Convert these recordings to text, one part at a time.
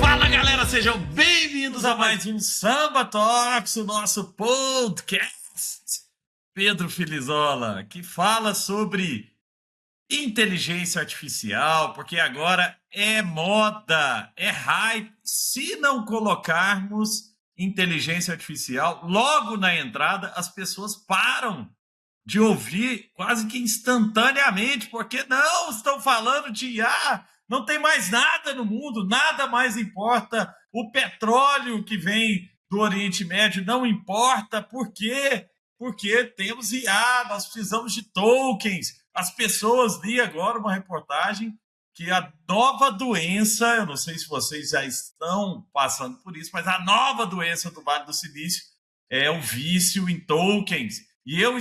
Fala, galera, sejam bem-vindos a mais um Samba Talks, o nosso podcast. Pedro Filizola, que fala sobre inteligência artificial, porque agora é moda, é hype. Se não colocarmos inteligência artificial logo na entrada, as pessoas param de ouvir quase que instantaneamente, porque não estão falando de IA, não tem mais nada no mundo, nada mais importa. O petróleo que vem do Oriente Médio não importa. Por quê? Porque temos IA, nós precisamos de tokens. As pessoas, li agora uma reportagem que a nova doença, eu não sei se vocês já estão passando por isso, mas a nova doença do Vale do Silício é o vício em tokens. E eu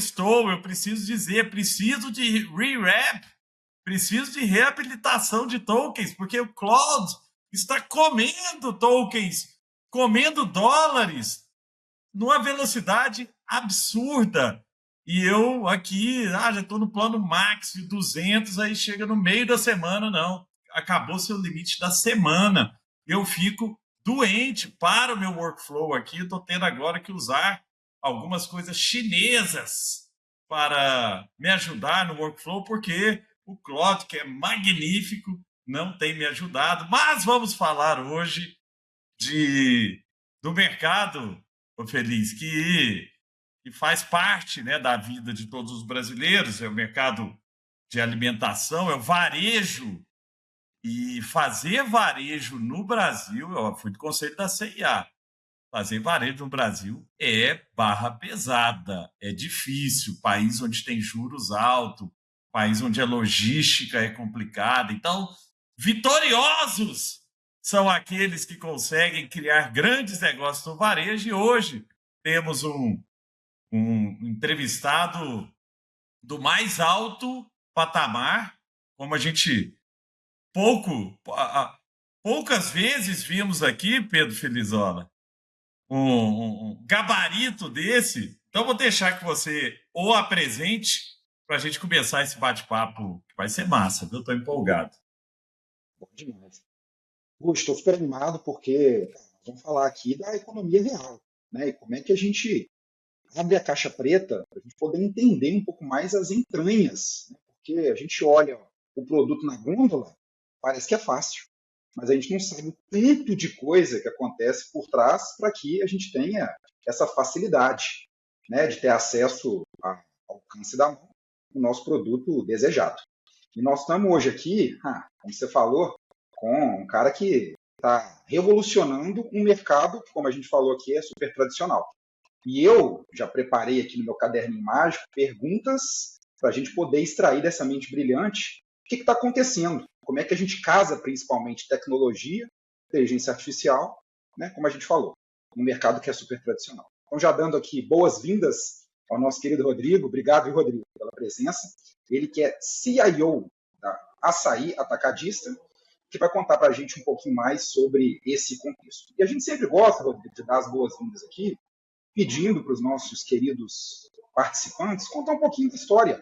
preciso dizer, preciso de rewrap, preciso de reabilitação de tokens, porque o Claude está comendo tokens, comendo dólares, numa velocidade absurda. E eu aqui, já estou no plano max de 200, aí chega no meio da semana, não, acabou seu limite da semana. Eu fico doente para o meu workflow aqui, estou tendo agora que usar algumas coisas chinesas para me ajudar no workflow, porque o Claude, que é magnífico, não tem me ajudado. Mas vamos falar hoje do mercado, Feliz, que faz parte, né, da vida de todos os brasileiros, é o mercado de alimentação, é o varejo. E fazer varejo no Brasil, eu fui do conselho da CIA, fazer varejo no Brasil é barra pesada, é difícil, país onde tem juros altos, país onde a logística é complicada. Então, vitoriosos são aqueles que conseguem criar grandes negócios no varejo. E hoje temos um entrevistado do mais alto patamar, como a gente poucas vezes vimos aqui, Pedro Filizola, um gabarito desse. Então, vou deixar que você o apresente para a gente começar esse bate-papo, que vai ser massa, viu? Estou empolgado. Bom demais. Estou super animado porque nós vamos falar aqui da economia real, né? E como é que a gente abre a caixa preta para a gente poder entender um pouco mais as entranhas, né? Porque a gente olha o produto na gôndola, parece que é fácil, mas a gente não sabe o tanto de coisa que acontece por trás para que a gente tenha essa facilidade, né, de ter acesso ao alcance da mão o nosso produto desejado. E nós estamos hoje aqui, como você falou, com um cara que está revolucionando um mercado que, como a gente falou aqui, é super tradicional. E eu já preparei aqui no meu caderninho mágico perguntas para a gente poder extrair dessa mente brilhante o que está acontecendo, como é que a gente casa principalmente tecnologia, inteligência artificial, né, como a gente falou, no mercado que é super tradicional. Então, já dando aqui boas-vindas ao nosso querido Rodrigo. Obrigado, Rodrigo, pela presença. Ele que é CIO da Açaí Atacadista, que vai contar para a gente um pouquinho mais sobre esse contexto. E a gente sempre gosta, Rodrigo, de dar as boas-vindas aqui, pedindo para os nossos queridos participantes contar um pouquinho da história,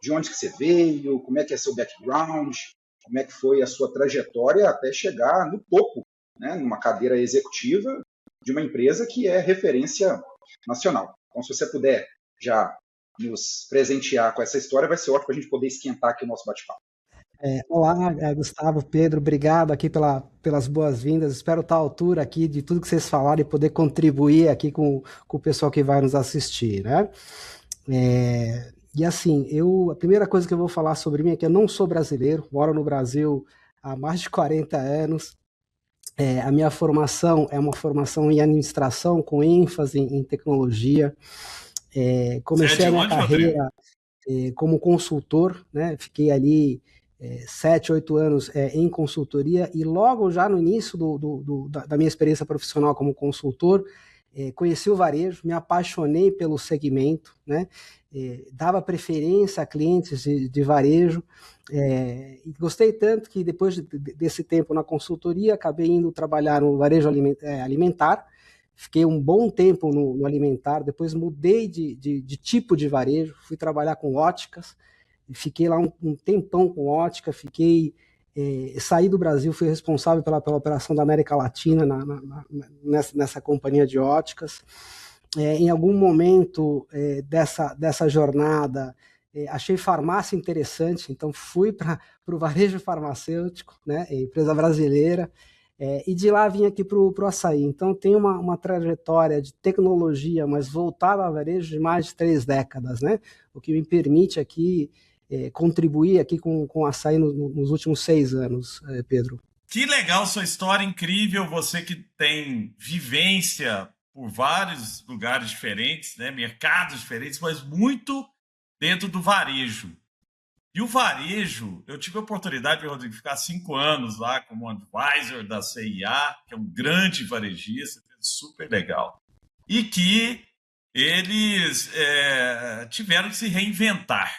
de onde que você veio, como é que é seu background, como é que foi a sua trajetória até chegar no topo, né, numa cadeira executiva de uma empresa que é referência nacional. Então, se você puder já nos presentear com essa história, vai ser ótimo para a gente poder esquentar aqui o nosso bate-papo. Olá, Gustavo, Pedro, obrigado aqui pelas boas-vindas. Espero estar à altura aqui de tudo que vocês falaram e poder contribuir aqui com o pessoal que vai nos assistir, né? E assim, a primeira coisa que eu vou falar sobre mim é que eu não sou brasileiro, moro no Brasil há mais de 40 anos. A minha formação é uma formação em administração com ênfase em tecnologia. Comecei a minha carreira como consultor, né? Fiquei ali 7, 8 anos em consultoria, e logo já no início da minha experiência profissional como consultor, conheci o varejo, me apaixonei pelo segmento, né? Dava preferência a clientes de varejo, e gostei tanto que depois desse tempo na consultoria, acabei indo trabalhar no varejo alimentar, fiquei um bom tempo no alimentar, depois mudei de tipo de varejo, fui trabalhar com óticas, fiquei lá um tempão com ótica, saí do Brasil, fui responsável pela operação da América Latina nessa companhia de óticas. Em algum momento dessa jornada, achei farmácia interessante, então fui para o varejo farmacêutico, né, empresa brasileira, e de lá vim aqui para o açaí. Então tem uma trajetória de tecnologia, mas voltada ao varejo de mais de 3 décadas, né, o que me permite aqui contribuir aqui com o açaí nos últimos 6 anos, Pedro. Que legal sua história, incrível, você que tem vivência por vários lugares diferentes, né, mercados diferentes, mas muito dentro do varejo. E o varejo, eu tive a oportunidade, Rodrigo, de ficar 5 anos lá como advisor da CIA, que é um grande varejista, super legal. E que eles tiveram que se reinventar.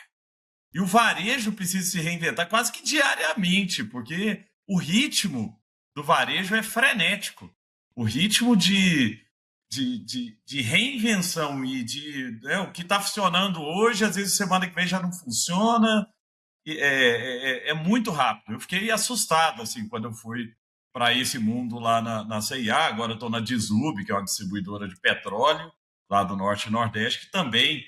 E o varejo precisa se reinventar quase que diariamente, porque o ritmo do varejo é frenético. O ritmo de reinvenção e o que está funcionando hoje, às vezes semana que vem já não funciona. É muito rápido. Eu fiquei assustado assim, quando eu fui para esse mundo lá na CIA. Agora eu estou na Disub, que é uma distribuidora de petróleo lá do Norte e Nordeste, que também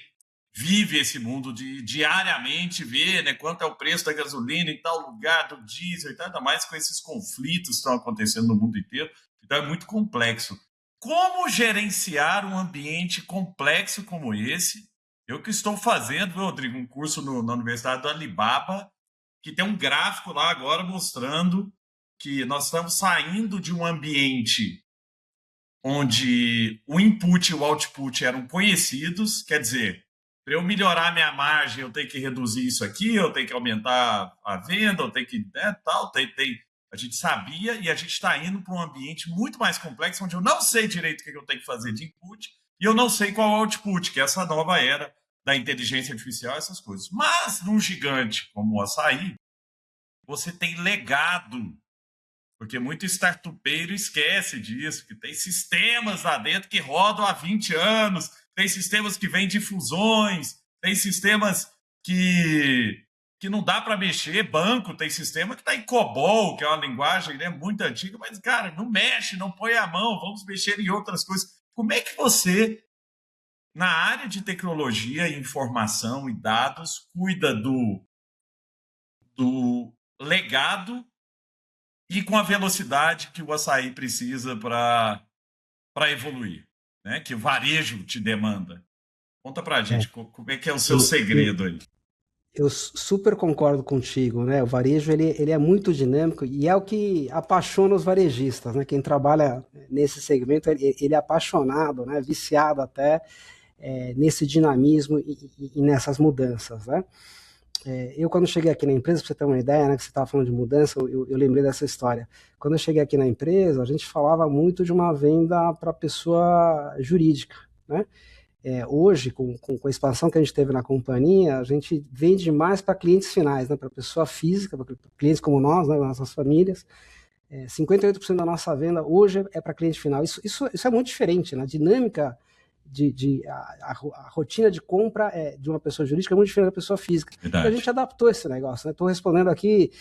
vive esse mundo de diariamente ver, né, quanto é o preço da gasolina em tal lugar, do diesel e tal, ainda mais com esses conflitos que estão acontecendo no mundo inteiro. Então é muito complexo. Como gerenciar um ambiente complexo como esse? Eu que estou fazendo, Rodrigo, um curso na Universidade do Alibaba, que tem um gráfico lá agora mostrando que nós estamos saindo de um ambiente onde o input e o output eram conhecidos, quer dizer, para eu melhorar minha margem, eu tenho que reduzir isso aqui, eu tenho que aumentar a venda, eu tenho que... A gente sabia, e a gente está indo para um ambiente muito mais complexo, onde eu não sei direito o que eu tenho que fazer de input, e eu não sei qual é o output, que é essa nova era da inteligência artificial, essas coisas. Mas, num gigante como o açaí, você tem legado, porque muito startupeiro esquece disso, que tem sistemas lá dentro que rodam há 20 anos, tem sistemas que vêm de fusões, tem sistemas que não dá para mexer, banco tem sistema que está em COBOL, que é uma linguagem, né, muito antiga, mas, cara, não mexe, não põe a mão, vamos mexer em outras coisas. Como é que você, na área de tecnologia, informação e dados, cuida do legado e com a velocidade que o açaí precisa para evoluir, né? Que o varejo te demanda? Conta para a gente como é que é o seu segredo aí. Eu super concordo contigo, né? O varejo ele é muito dinâmico e é o que apaixona os varejistas, né? Quem trabalha nesse segmento ele é apaixonado, né? Viciado até nesse dinamismo e nessas mudanças, né? Eu quando cheguei aqui na empresa, para você ter uma ideia, né? Que você estava falando de mudança, eu lembrei dessa história. Quando eu cheguei aqui na empresa, a gente falava muito de uma venda para pessoa jurídica, né? Hoje, com a expansão que a gente teve na companhia, a gente vende mais para clientes finais, né, para pessoa física, para clientes como nós, né, nossas famílias. 58% da nossa venda hoje é para cliente final. Isso é muito diferente, né? A dinâmica, a rotina de compra de uma pessoa jurídica é muito diferente da pessoa física. E a gente adaptou esse negócio. Estou respondendo aqui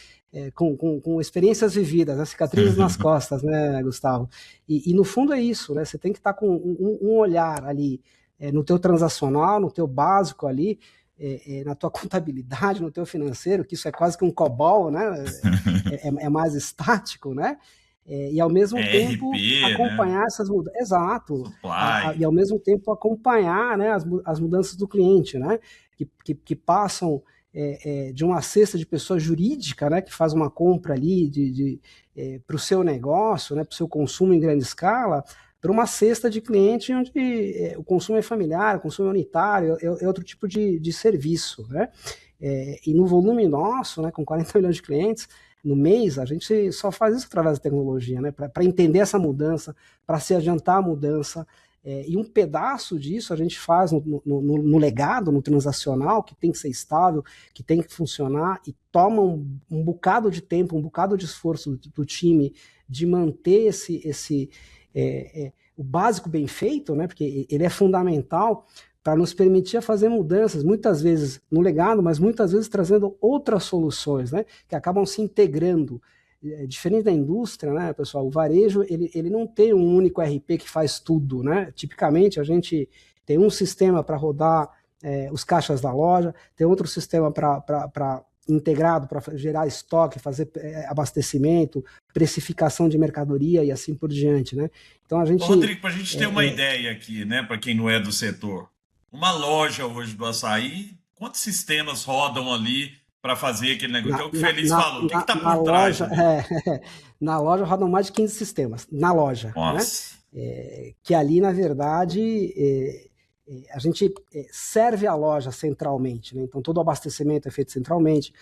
com experiências vividas, né, cicatrizes nas costas, né, Gustavo? E no fundo é isso, né? Você tem que estar com um olhar ali, no teu transacional, no teu básico ali, na tua contabilidade, no teu financeiro, que isso é quase que um COBOL, né? É mais estático, né? E ao mesmo tempo RP, acompanhar, né, essas mudanças. Exato. E ao mesmo tempo acompanhar, né, as mudanças do cliente, né? Que passam de uma cesta de pessoa jurídica, né, que faz uma compra ali para o seu negócio, né, para o seu consumo em grande escala, para uma cesta de cliente onde o consumo é familiar, o consumo é unitário, é outro tipo de serviço, né? E no volume nosso, né, com 40 milhões de clientes, no mês, a gente só faz isso através da tecnologia, né? Para entender essa mudança, para se adiantar a mudança. E um pedaço disso a gente faz no legado, no transacional, que tem que ser estável, que tem que funcionar, e toma um bocado de tempo, um bocado de esforço do time de manter o básico bem feito, né? Porque ele é fundamental para nos permitir fazer mudanças, muitas vezes no legado, mas muitas vezes trazendo outras soluções, né? Que acabam se integrando. Diferente da indústria, né, pessoal, o varejo ele não tem um único RP que faz tudo, né? Tipicamente a gente tem um sistema para rodar os caixas da loja, tem outro sistema para integrado para gerar estoque, fazer abastecimento, precificação de mercadoria e assim por diante, né? Então a gente. Rodrigo, para a gente ter uma ideia aqui, né, para quem não é do setor, uma loja hoje do açaí, quantos sistemas rodam ali para fazer aquele negócio? Que é o que o Feliz falou. O que está por trás? Loja, na loja rodam mais de 15 sistemas, na loja. Nossa. Né? Que ali, na verdade, a gente serve a loja centralmente. Né? Então, todo o abastecimento é feito centralmente,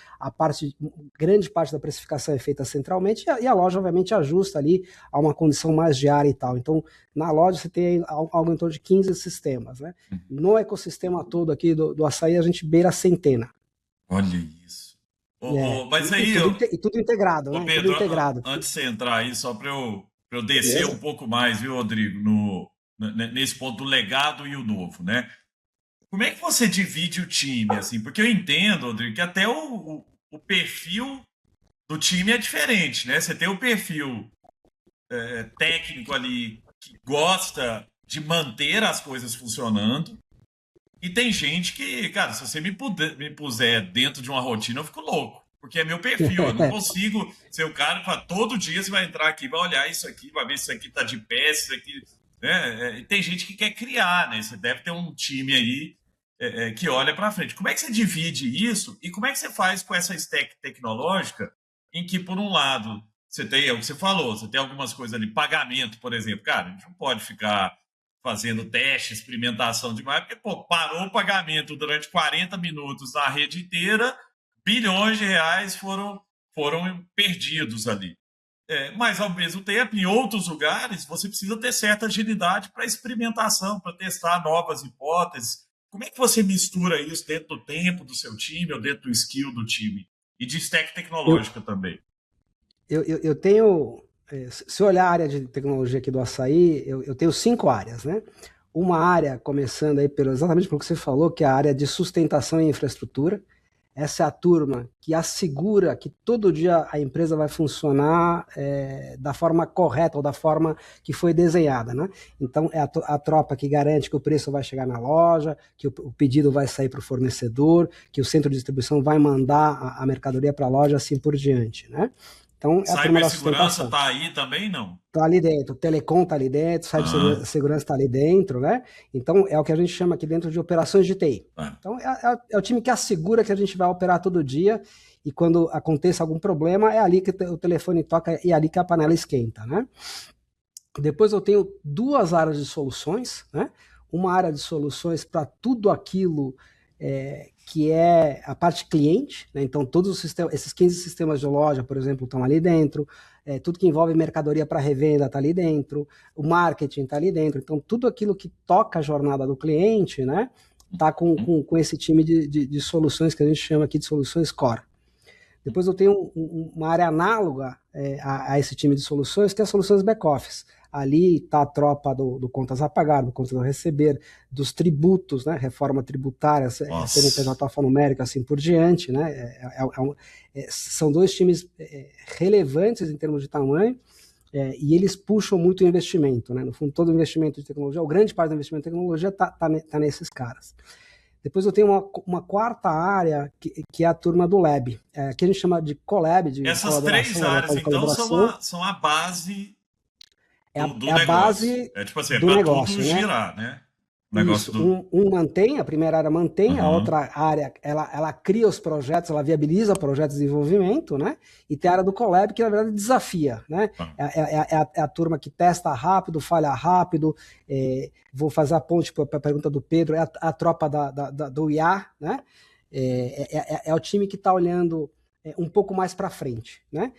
grande parte da precificação é feita centralmente, e a loja, obviamente, ajusta ali a uma condição mais diária e tal. Então, na loja, você tem algo em torno de 15 sistemas. Né? No ecossistema todo aqui do açaí, a gente beira a centena. Olha isso. Mas aí. E tudo integrado, né? Pedro, tudo integrado. Antes de você entrar aí, só para eu descer um pouco mais, viu, Rodrigo, nesse ponto do legado e o novo, né? Como é que você divide o time, assim? Porque eu entendo, Rodrigo, que até o perfil do time é diferente, né? Você tem o perfil técnico ali que gosta de manter as coisas funcionando. E tem gente que, cara, se você me puser dentro de uma rotina, eu fico louco. Porque é meu perfil, eu não consigo ser o cara que fala, todo dia você vai entrar aqui, vai olhar isso aqui, vai ver se isso aqui tá de pé, se isso aqui... Né? Tem gente que quer criar, né? Você deve ter um time aí que olha para frente. Como é que você divide isso e como é que você faz com essa stack tecnológica em que, por um lado, você tem, é o que você falou, você tem algumas coisas ali, pagamento, por exemplo. Cara, a gente não pode ficar fazendo teste, experimentação demais, porque, pô, parou o pagamento durante 40 minutos na rede inteira, bilhões de reais foram perdidos ali. Mas, ao mesmo tempo, em outros lugares, você precisa ter certa agilidade para experimentação, para testar novas hipóteses. Como é que você mistura isso dentro do tempo do seu time ou dentro do skill do time? E de stack tecnológica também. Eu tenho... Se olhar a área de tecnologia aqui do açaí, eu tenho 5 áreas, né? Uma área, começando aí exatamente pelo que você falou, que é a área de sustentação e infraestrutura. Essa é a turma que assegura que todo dia a empresa vai funcionar da forma correta ou da forma que foi desenhada, né? Então, é a tropa que garante que o preço vai chegar na loja, que o pedido vai sair para o fornecedor, que o centro de distribuição vai mandar a mercadoria para a loja, assim por diante, né? Então, é a turma da sustentação. Tá aí também, não? Tá ali dentro, o Telecom tá ali dentro, o cibersegurança tá ali dentro, né? Então, é o que a gente chama aqui dentro de operações de TI. Então, é o time que assegura que a gente vai operar todo dia e quando aconteça algum problema, é ali que o telefone toca e é ali que a panela esquenta, né? Depois eu tenho 2 áreas de soluções, né? Uma área de soluções para tudo aquilo que é a parte cliente, né? Então todos os sistemas, esses 15 sistemas de loja, por exemplo, estão ali dentro, tudo que envolve mercadoria para revenda está ali dentro, o marketing está ali dentro, então tudo aquilo que toca a jornada do cliente, né, está com esse time de soluções que a gente chama aqui de soluções core. Depois eu tenho uma área análoga a esse time de soluções, que é as soluções back-office. Ali está a tropa do contas a pagar, do contas a receber, dos tributos, né? Reforma tributária, CNPJ alfanumérica, assim por diante, né? São 2 times relevantes em termos de tamanho, e eles puxam muito o investimento, né? No fundo, todo o investimento de tecnologia, ou grande parte do investimento em tecnologia está nesses caras. Depois eu tenho uma 4ª área, que é a turma do Lab, que a gente chama de Collab, de essas 3 áreas, então, são a base do negócio. Base tipo assim, do negócio, tudo girar, né? Negócio mantém, a primeira área mantém, a outra área, ela cria os projetos, ela viabiliza projetos de desenvolvimento, né? E tem a área do Collab, que na verdade desafia, né? É a turma que testa rápido, falha rápido, vou fazer a ponte para a pergunta do Pedro, é a tropa do IA, né? É o time que está olhando um pouco mais para frente, né?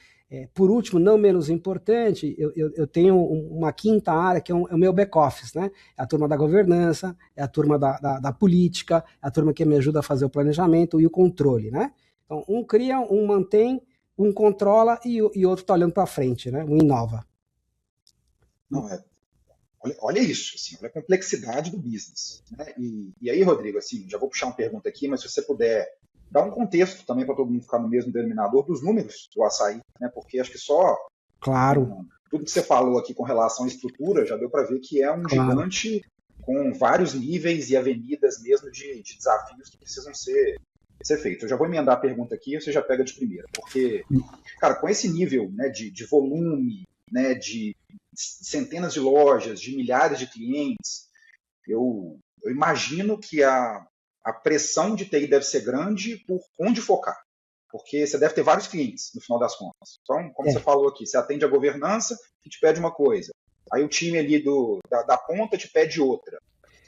Por último, não menos importante, eu tenho uma 5ª área, que é o meu back-office, né? É a turma da governança, é a turma da política, é a turma que me ajuda a fazer o planejamento e o controle, né? Então, um cria, um mantém, um controla e outro está olhando para frente, né? Um inova. Não, olha isso, assim, olha a complexidade do business. Né? E aí, Rodrigo, assim, já vou puxar uma pergunta aqui, mas se você puder dar um contexto também para todo mundo ficar no mesmo denominador dos números do açaí, né? Porque acho que só Claro, tudo que você falou aqui com relação à estrutura já deu para ver que é um claro. gigante com vários níveis e avenidas mesmo de desafios que precisam ser feitos. Eu já vou emendar a pergunta aqui e você já pega de primeira, porque, cara, com esse nível, né, de volume, né, de centenas de lojas, de milhares de clientes, eu imagino que a pressão de TI deve ser grande por onde focar, porque você deve ter vários clientes no final das contas. Então, como você É. falou aqui, você atende a governança e te pede uma coisa, aí o time ali da ponta te pede outra,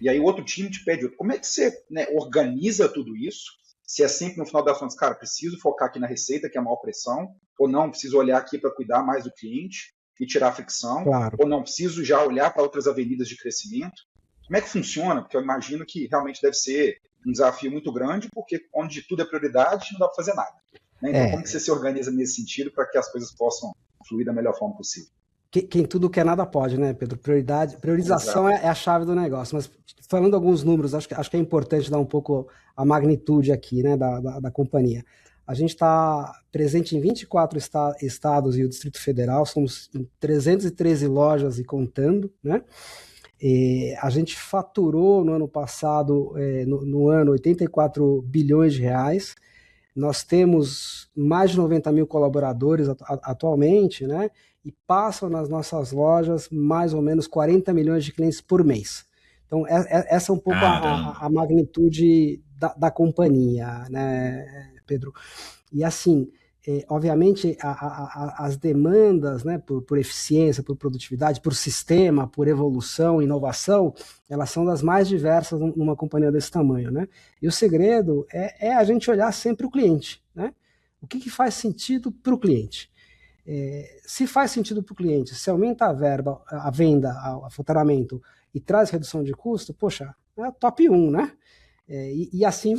e aí o outro time te pede outra. Como é que você, né, organiza tudo isso? Se é sempre no final das contas, cara, preciso focar aqui na receita, que é a maior pressão, ou não, preciso olhar aqui para cuidar mais do cliente e tirar a fricção, Claro. ou não, preciso já olhar para outras avenidas de crescimento. Como é que funciona? Porque eu imagino que realmente deve ser um desafio muito grande, porque onde tudo é prioridade, não dá para fazer nada. Né? Então, como que É, você se organiza nesse sentido para que as coisas possam fluir da melhor forma possível? quem tudo quer nada pode, né, Pedro? Priorização Exato. é a chave do negócio. Mas falando alguns números, acho que é importante dar um pouco a magnitude aqui, né, da companhia. A gente está presente em 24 estados e o Distrito Federal, somos em 313 lojas e contando, né? A gente faturou no ano passado, no ano, 84 bilhões de reais. Nós temos mais de 90 mil colaboradores atualmente, né? E passam nas nossas lojas mais ou menos 40 milhões de clientes por mês. Então, essa é um pouco Caramba. a magnitude da companhia, né, Pedro? E assim, obviamente, as demandas, né, por eficiência, por produtividade, por sistema, por evolução, inovação, elas são das mais diversas numa companhia desse tamanho, né? E o segredo é a gente olhar sempre o cliente, né? O que faz sentido para o cliente? Se faz sentido para o cliente, se aumenta a verba, a venda, o faturamento e traz redução de custo, poxa, é top 1, né? E assim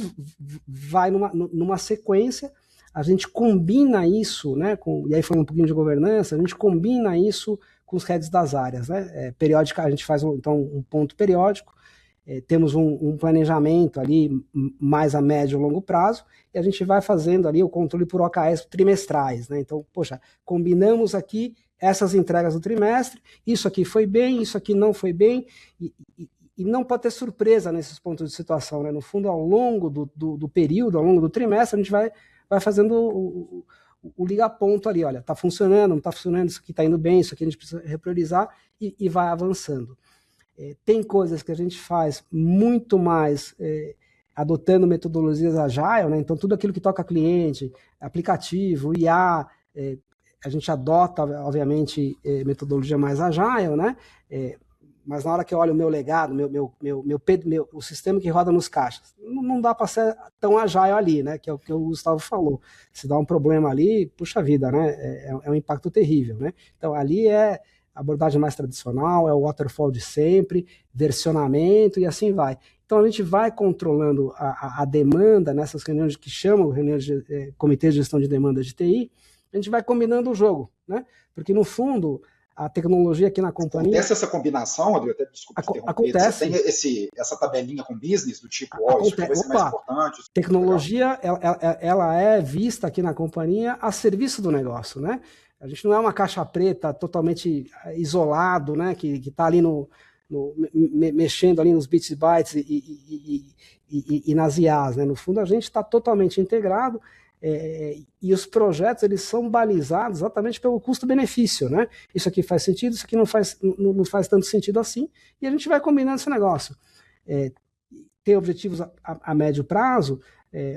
vai numa sequência, a gente combina isso, né, e aí foi um pouquinho de governança, a gente combina isso com os heads das áreas, né, periódica, a gente faz então um ponto periódico, temos um planejamento ali mais a médio e longo prazo, e a gente vai fazendo ali o controle por OKRs trimestrais, né, então, poxa, combinamos aqui essas entregas do trimestre, isso aqui foi bem, isso aqui não foi bem, e não pode ter surpresa nesses pontos de situação, né? No fundo, ao longo do período, ao longo do trimestre, a gente vai fazendo o liga-ponto ali, olha, está funcionando, não está funcionando, isso aqui está indo bem, isso aqui a gente precisa repriorizar e vai avançando. Tem coisas que a gente faz muito mais adotando metodologias agile, né? Então tudo aquilo que toca cliente, aplicativo, IA, a gente adota, obviamente, metodologia mais agile, né? Mas na hora que eu olho o meu legado, o sistema que roda nos caixas, não dá para ser tão agile ali, né? Que é o que o Gustavo falou. Se dá um problema ali, puxa vida, né? É um impacto terrível, né? Então ali é a abordagem mais tradicional, é o waterfall de sempre, versionamento e assim vai. Então a gente vai controlando a demanda nessas reuniões que chamam reuniões de comitê de gestão de demanda de TI, a gente vai combinando o jogo, né? Porque no fundo a tecnologia aqui na companhia. Acontece essa combinação, Rodrigo? Até desculpa te interromper. Acontece. Você tem essa tabelinha com business do tipo, isso aqui vai ser mais importante. Tecnologia, ela é vista aqui na companhia a serviço do negócio, né? A gente não é uma caixa preta totalmente isolado, né? Que está ali mexendo ali nos bits e bytes e nas IAs, né? No fundo, a gente está totalmente integrado. E os projetos eles são balizados exatamente pelo custo-benefício, né? Isso aqui faz sentido, isso aqui não faz tanto sentido assim, e a gente vai combinando esse negócio. Ter objetivos a médio prazo,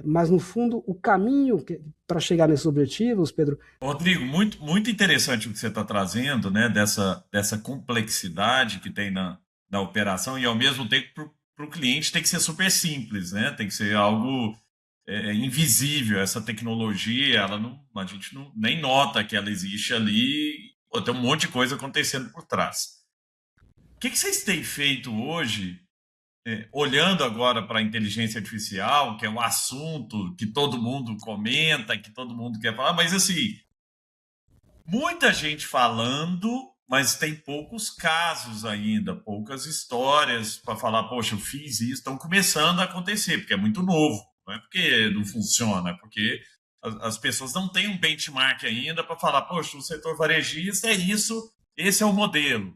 mas no fundo o caminho para chegar nesses objetivos, Pedro. Rodrigo, muito, muito interessante o que você está trazendo, né? Dessa complexidade que tem na operação, e ao mesmo tempo para o cliente tem que ser super simples, né? Tem que ser algo invisível. Essa tecnologia, a gente nem nota que ela existe ali, tem um monte de coisa acontecendo por trás. O que vocês têm feito hoje, olhando agora para a inteligência artificial, que é um assunto que todo mundo comenta, que todo mundo quer falar, mas assim, muita gente falando, mas tem poucos casos ainda, poucas histórias para falar, poxa, eu fiz isso, estão começando a acontecer, porque é muito novo, não é porque não funciona, é porque as pessoas não têm um benchmark ainda para falar, poxa, o setor varejista é isso, esse é o modelo.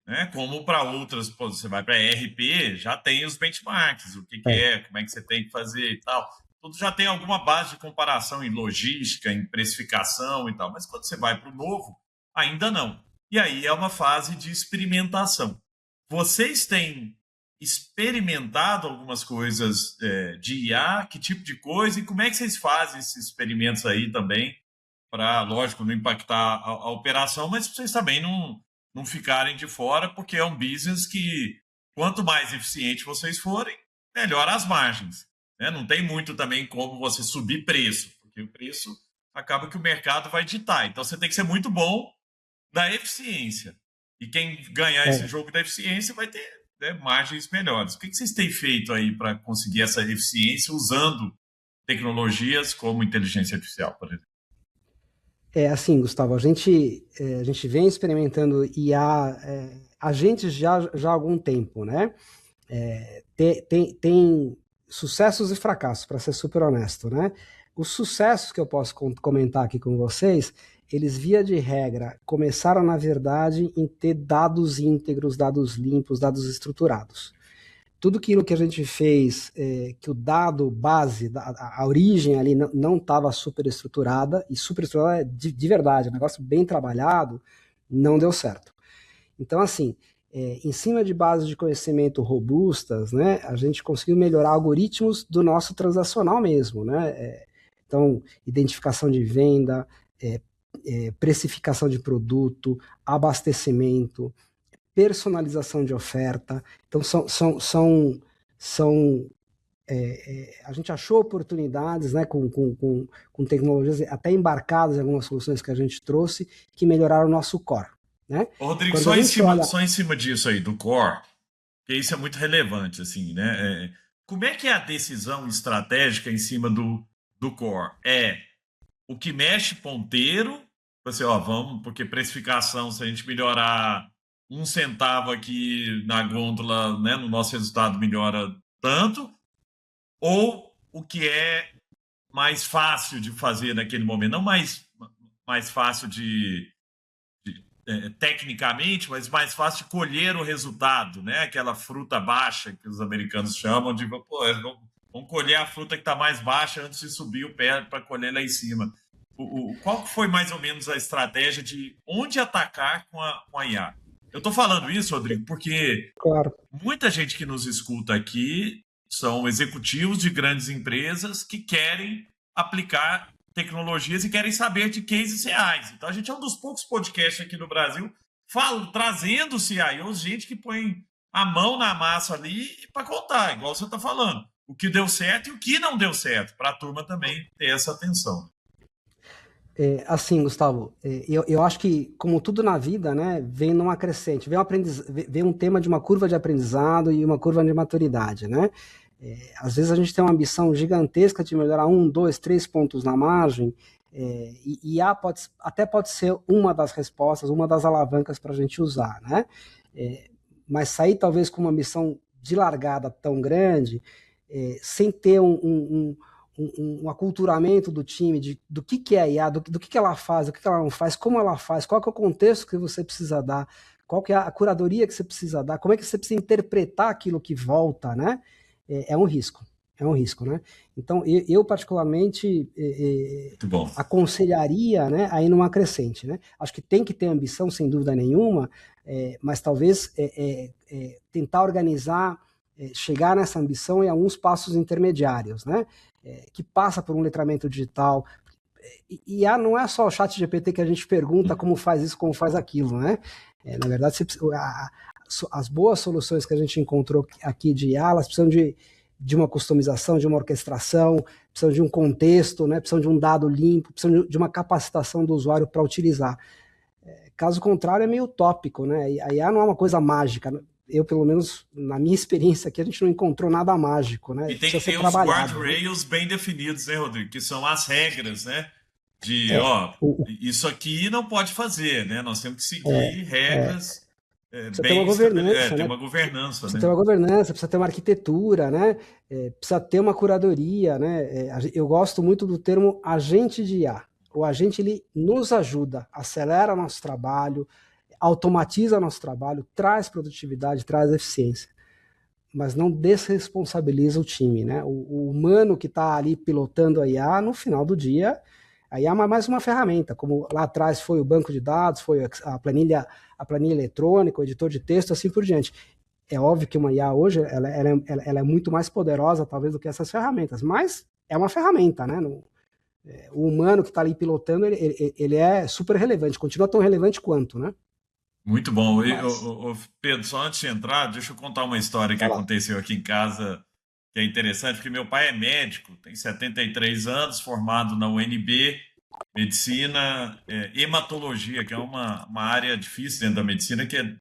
Né? Como para outras, pô, você vai para ERP, já tem os benchmarks, o que é, como é que você tem que fazer e tal. Tudo já tem alguma base de comparação em logística, em precificação e tal, mas quando você vai para o novo, ainda não. E aí é uma fase de experimentação. Vocês têm experimentado algumas coisas de IA? Que tipo de coisa? E como é que vocês fazem esses experimentos aí também? Para, lógico, não impactar a operação, mas vocês também não ficarem de fora, porque é um business que, quanto mais eficiente vocês forem, melhor as margens. Né? Não tem muito também como você subir preço, porque o preço acaba que o mercado vai ditar. Então você tem que ser muito bom da eficiência. E quem ganhar esse jogo da eficiência vai ter, né, margens melhores. O que vocês têm feito aí para conseguir essa eficiência usando tecnologias como inteligência artificial, por exemplo? Assim, Gustavo, a gente vem experimentando IA, a gente já há algum tempo, né? Tem sucessos e fracassos, para ser super honesto, né? Os sucessos que eu posso comentar aqui com vocês, eles, via de regra, começaram, na verdade, em ter dados íntegros, dados limpos, dados estruturados. Tudo aquilo que a gente fez, que o dado base, a origem ali não estava super estruturada, e super estruturada de verdade, um negócio bem trabalhado, não deu certo. Então, assim, em cima de bases de conhecimento robustas, né, a gente conseguiu melhorar algoritmos do nosso transacional mesmo, né? Então, identificação de venda, precificação de produto, abastecimento, personalização de oferta. Então, a gente achou oportunidades, né, com tecnologias até embarcadas em algumas soluções que a gente trouxe, que melhoraram o nosso core. Né? Ô, Rodrigo, só em cima disso aí, do core, porque isso é muito relevante, assim, né? Como é que é a decisão estratégica em cima do core? É o que mexe ponteiro, assim, ó, vamos, porque precificação, se a gente melhorar 1 centavo aqui na gôndola, né, no nosso resultado melhora tanto, ou o que é mais fácil de fazer naquele momento, não mais fácil tecnicamente, mas mais fácil de colher o resultado, né? Aquela fruta baixa que os americanos chamam de, pô, vamos colher a fruta que está mais baixa antes de subir o pé para colher lá em cima. Qual foi mais ou menos a estratégia de onde atacar com a IA? Eu estou falando isso, Rodrigo, porque muita gente que nos escuta aqui são executivos de grandes empresas que querem aplicar tecnologias e querem saber de cases reais. Então, a gente é um dos poucos podcasts aqui no Brasil trazendo CIOs, gente que põe a mão na massa ali para contar, igual você está falando, o que deu certo e o que não deu certo, para a turma também ter essa atenção. Assim, Gustavo, eu acho que, como tudo na vida, né, vem numa crescente, vem um tema de uma curva de aprendizado e uma curva de maturidade, né? Às vezes a gente tem uma ambição gigantesca de melhorar 1, 2, 3 pontos na margem, e até pode ser uma das respostas, uma das alavancas para a gente usar, né? Mas sair talvez com uma ambição de largada tão grande, sem ter um aculturamento do time do que é a IA, do que ela faz, do que ela não faz, como ela faz, qual que é o contexto que você precisa dar, qual que é a curadoria que você precisa dar, como é que você precisa interpretar aquilo que volta, né? É um risco, né? Então, eu particularmente aconselharia, né, a ir numa crescente, né? Acho que tem que ter ambição, sem dúvida nenhuma, mas talvez tentar organizar, chegar nessa ambição em alguns passos intermediários, né? Que passa por um letramento digital. E não é só o chat GPT que a gente pergunta como faz isso, como faz aquilo, né? Na verdade, as boas soluções que a gente encontrou aqui de IA, elas precisam de uma customização, de uma orquestração, precisam de um contexto, né? Precisam de um dado limpo, precisam de uma capacitação do usuário para utilizar. Caso contrário, é meio utópico, né? A IA não é uma coisa mágica. Eu, pelo menos, na minha experiência aqui, a gente não encontrou nada mágico, né? E tem que ter os guardrails bem definidos, né, Rodrigo? Que são as regras, né? de, É, ó, o, o- isso aqui não pode fazer, né? Nós temos que seguir é, regras precisa ter uma bem estabelecidas, governança, tem né? uma governança, Precisa ter né? uma governança, precisa ter uma arquitetura, né? Precisa ter uma curadoria, né? Eu gosto muito do termo agente de IA. O agente ele nos ajuda, acelera nosso trabalho, automatiza nosso trabalho, traz produtividade, traz eficiência, mas não desresponsabiliza o time, né? O humano que está ali pilotando a IA, no final do dia, a IA é mais uma ferramenta, como lá atrás foi o banco de dados, foi a planilha eletrônica, o editor de texto, assim por diante. É óbvio que uma IA hoje ela é muito mais poderosa, talvez, do que essas ferramentas, mas é uma ferramenta, né? O humano que está ali pilotando, ele é super relevante, continua tão relevante quanto, né? Muito bom. Mas, Pedro, só antes de entrar, deixa eu contar uma história que vai lá. aconteceu aqui em casa, que é interessante, porque meu pai é médico, tem 73 anos, formado na UNB, medicina, hematologia, que é uma área difícil dentro da medicina, que é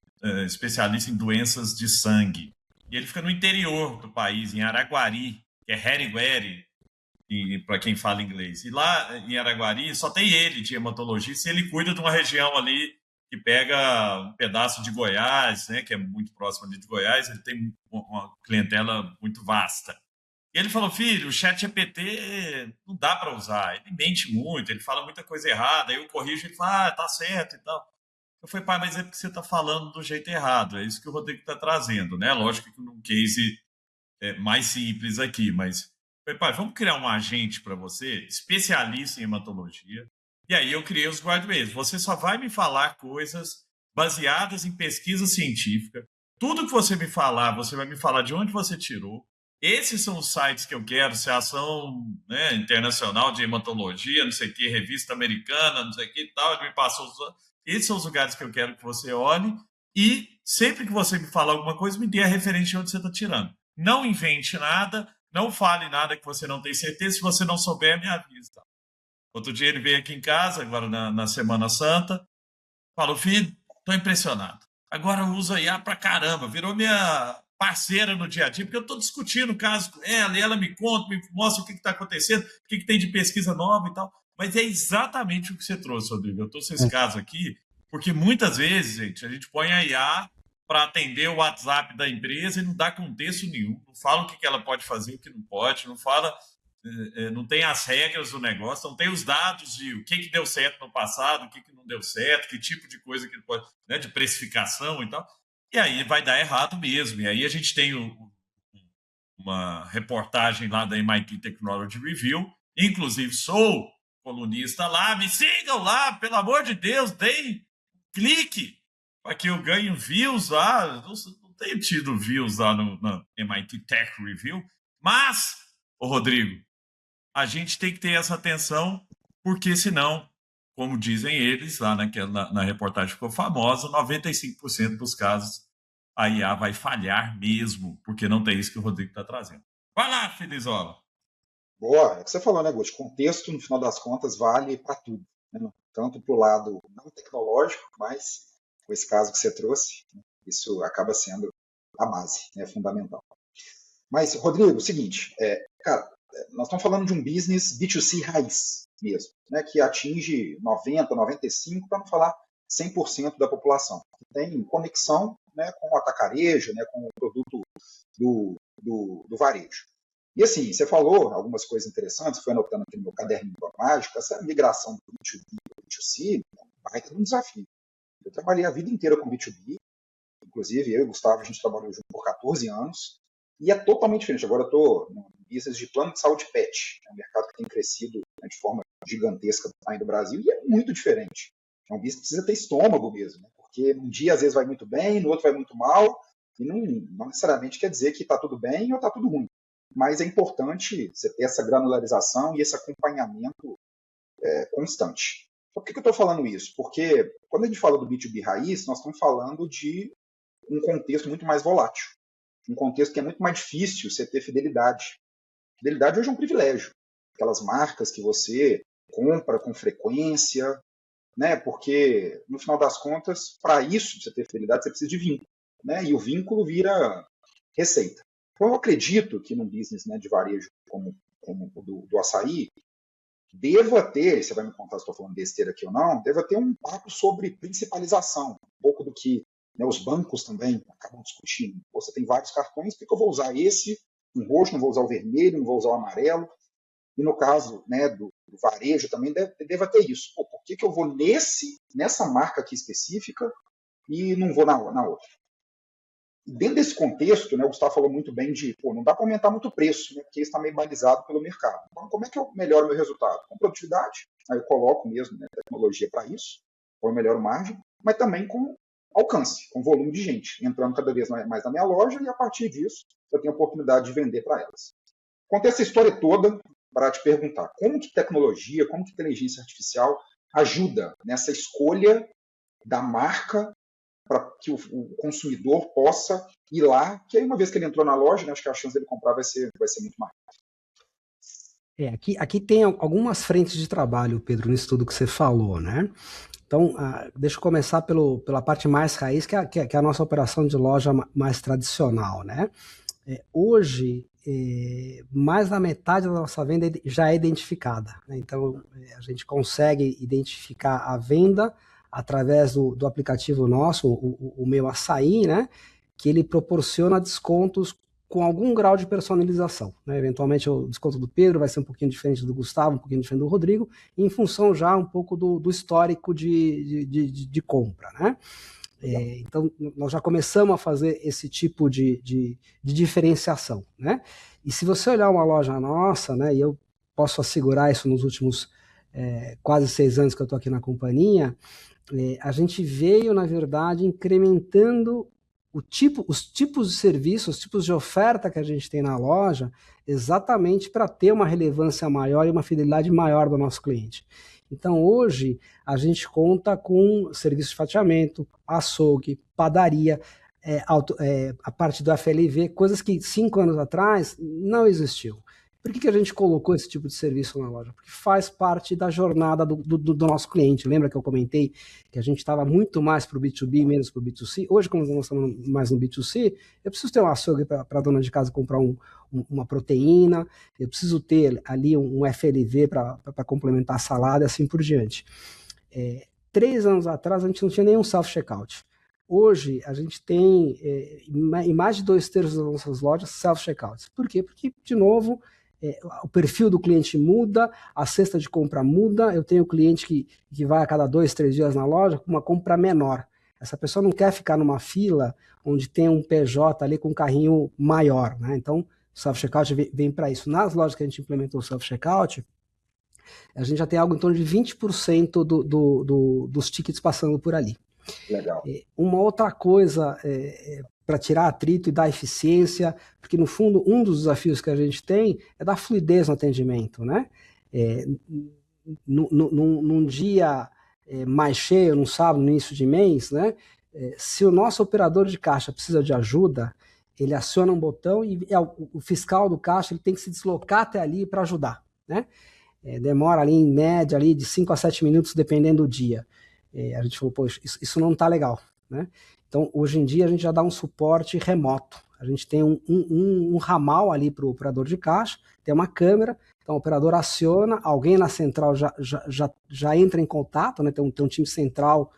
especialista em doenças de sangue. E ele fica no interior do país, em Araguari, que é Harigueri, para quem fala inglês. E lá em Araguari só tem ele de hematologista e ele cuida de uma região ali que pega um pedaço de Goiás, né, que é muito próximo ali de Goiás, ele tem uma clientela muito vasta. E ele falou, filho, o chat GPT não dá para usar, ele mente muito, ele fala muita coisa errada, aí eu corrijo, ele fala, tá certo e tal. Eu falei, pai, mas é porque você está falando do jeito errado, é isso que o Rodrigo está trazendo, né? Lógico que num case mais simples aqui, mas falei, pai, vamos criar um agente para você, especialista em hematologia. E aí eu criei os guardrails. Você só vai me falar coisas baseadas em pesquisa científica. Tudo que você me falar, você vai me falar de onde você tirou. Esses são os sites que eu quero, se a ação, né, internacional de hematologia, não sei o que, revista americana, não sei o que e tal, ele me passou os... Esses são os lugares que eu quero que você olhe. E sempre que você me falar alguma coisa, me dê a referência de onde você está tirando. Não invente nada, não fale nada que você não tem certeza. Se você não souber, me avisa. Outro dia ele veio aqui em casa, agora na Semana Santa, falou, filho, estou impressionado. Agora usa IA pra caramba, virou minha parceira no dia a dia, porque eu estou discutindo o caso com ela, e ela me conta, me mostra o que está acontecendo, o que tem de pesquisa nova e tal. Mas é exatamente o que você trouxe, Rodrigo. Eu trouxe esse caso aqui, porque muitas vezes, gente, a gente põe a IA para atender o WhatsApp da empresa e não dá contexto nenhum, não fala o que ela pode fazer, o que não pode, não fala, não tem as regras do negócio, não tem os dados de o que deu certo no passado, o que não deu certo, que tipo de coisa que pode, né, de precificação e tal. E aí vai dar errado mesmo. E aí a gente tem uma reportagem lá da MIT Technology Review, inclusive sou colunista lá, me sigam lá, pelo amor de Deus, deem clique para que eu ganhe views lá. Não tenho tido views lá na MIT Tech Review, mas, ô Rodrigo, a gente tem que ter essa atenção, porque senão, como dizem eles, lá na reportagem ficou famosa, 95% dos casos a IA vai falhar mesmo, porque não tem isso que o Rodrigo está trazendo. Vai lá, Felizola. Boa, é o que você falou, né, Guti? Contexto, no final das contas, vale para tudo, né? Tanto para o lado não tecnológico, mas com esse caso que você trouxe, né, isso acaba sendo a base, né, fundamental. Mas, Rodrigo, é o seguinte, cara, nós estamos falando de um business B2C raiz mesmo, né, que atinge 90, 95, para não falar 100% da população, que tem conexão, né, com o atacarejo, né, com o produto do varejo. E assim, você falou algumas coisas interessantes, fui anotando aqui no meu caderninho mágico, essa migração do B2B para o B2C vai ter um desafio. Eu trabalhei a vida inteira com B2B, inclusive eu e o Gustavo, a gente trabalhou junto por 14 anos, e é totalmente diferente. Agora eu estou no business de plano de saúde pet, é um mercado que tem crescido, né, de forma gigantesca aí no Brasil, e é muito diferente. É um business que precisa ter estômago mesmo, né? Porque um dia às vezes vai muito bem, no outro vai muito mal, e não necessariamente quer dizer que está tudo bem ou está tudo ruim. Mas é importante você ter essa granularização e esse acompanhamento constante. Por que eu estou falando isso? Porque quando a gente fala do B2B raiz, nós estamos falando de um contexto muito mais volátil. Um contexto que é muito mais difícil você ter fidelidade. Fidelidade hoje é um privilégio. Aquelas marcas que você compra com frequência, né? Porque, no final das contas, para isso, você ter fidelidade, você precisa de vínculo. Né? E o vínculo vira receita. Então, eu acredito que num business, né, de varejo como o do açaí, deva ter, você vai me contar se estou falando besteira aqui ou não, deva ter um papo sobre principalização, um pouco do que, né, os bancos também acabam discutindo. Você tem vários cartões, por que eu vou usar esse, um roxo, não vou usar o vermelho, não vou usar o amarelo? E no caso, né, do varejo também deva ter isso. Pô, por que eu vou nessa marca aqui específica e não vou na outra? Dentro desse contexto, né, o Gustavo falou muito bem de, não dá para aumentar muito o preço, né, porque isso está meio balizado pelo mercado. Então, como é que eu melhoro o meu resultado? Com produtividade, aí eu coloco mesmo, né, tecnologia para isso, ou eu melhoro margem, mas também com alcance, com volume de gente, entrando cada vez mais na minha loja e a partir disso eu tenho a oportunidade de vender para elas. Contei essa história toda para te perguntar como que tecnologia, como que inteligência artificial ajuda nessa escolha da marca para que o consumidor possa ir lá, que aí uma vez que ele entrou na loja, né, acho que a chance dele comprar vai ser muito maior. Aqui tem algumas frentes de trabalho, Pedro, nisso tudo que você falou, né? Então, deixa eu começar pela parte mais raiz, que é a nossa operação de loja mais tradicional, né? Hoje, mais da metade da nossa venda já é identificada, né? Então, a gente consegue identificar a venda através do aplicativo nosso, o Meu Açaí, né? Que ele proporciona descontos com algum grau de personalização, né? Eventualmente o desconto do Pedro vai ser um pouquinho diferente do Gustavo, um pouquinho diferente do Rodrigo, em função já um pouco do histórico de compra, né? Então, nós já começamos a fazer esse tipo de diferenciação, né? E se você olhar uma loja nossa, né, e eu posso assegurar isso nos últimos quase 6 anos que eu estou aqui na companhia, a gente veio, na verdade, incrementando os tipos de serviços, os tipos de oferta que a gente tem na loja, exatamente para ter uma relevância maior e uma fidelidade maior do nosso cliente. Então, hoje, a gente conta com serviço de fatiamento, açougue, padaria, a parte do FLV, coisas que 5 anos atrás não existiam. Por que a gente colocou esse tipo de serviço na loja? Porque faz parte da jornada do nosso cliente. Lembra que eu comentei que a gente estava muito mais para o B2B e menos para o B2C? Hoje, como nós estamos mais no B2C, eu preciso ter um açougue para a dona de casa comprar uma proteína, eu preciso ter ali um FLV para complementar a salada e assim por diante. 3 anos atrás, a gente não tinha nenhum self-checkout. Hoje, a gente tem, em mais de 2/3 das nossas lojas, self-checkouts. Por quê? Porque, de novo, o perfil do cliente muda, a cesta de compra muda, eu tenho cliente que vai a cada 2, 3 dias na loja com uma compra menor. Essa pessoa não quer ficar numa fila onde tem um PJ ali com um carrinho maior, né? Então, o self-checkout vem para isso. Nas lojas que a gente implementou o self-checkout, a gente já tem algo em torno de 20% dos tickets passando por ali. Legal. Uma outra coisa para tirar atrito e dar eficiência, porque no fundo um dos desafios que a gente tem é dar fluidez no atendimento, né? Num dia mais cheio, num sábado, no início de mês, né? Se o nosso operador de caixa precisa de ajuda, ele aciona um botão e o fiscal do caixa ele tem que se deslocar até ali para ajudar, né? Demora ali em média ali de 5 a 7 minutos, dependendo do dia. A gente falou, poxa, isso não está legal, né? Então, hoje em dia, a gente já dá um suporte remoto. A gente tem um ramal ali para o operador de caixa, tem uma câmera, então o operador aciona, alguém na central já entra em contato, né? Tem um time central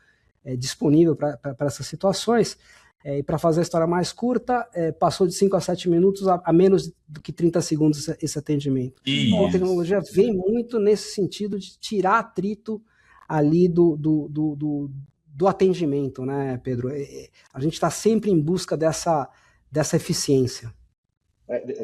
disponível para essas situações. E para fazer a história mais curta, passou de 5 a 7 minutos a menos do que 30 segundos esse atendimento. Então, a tecnologia vem muito nesse sentido de tirar atrito ali do atendimento, né, Pedro? A gente está sempre em busca dessa eficiência.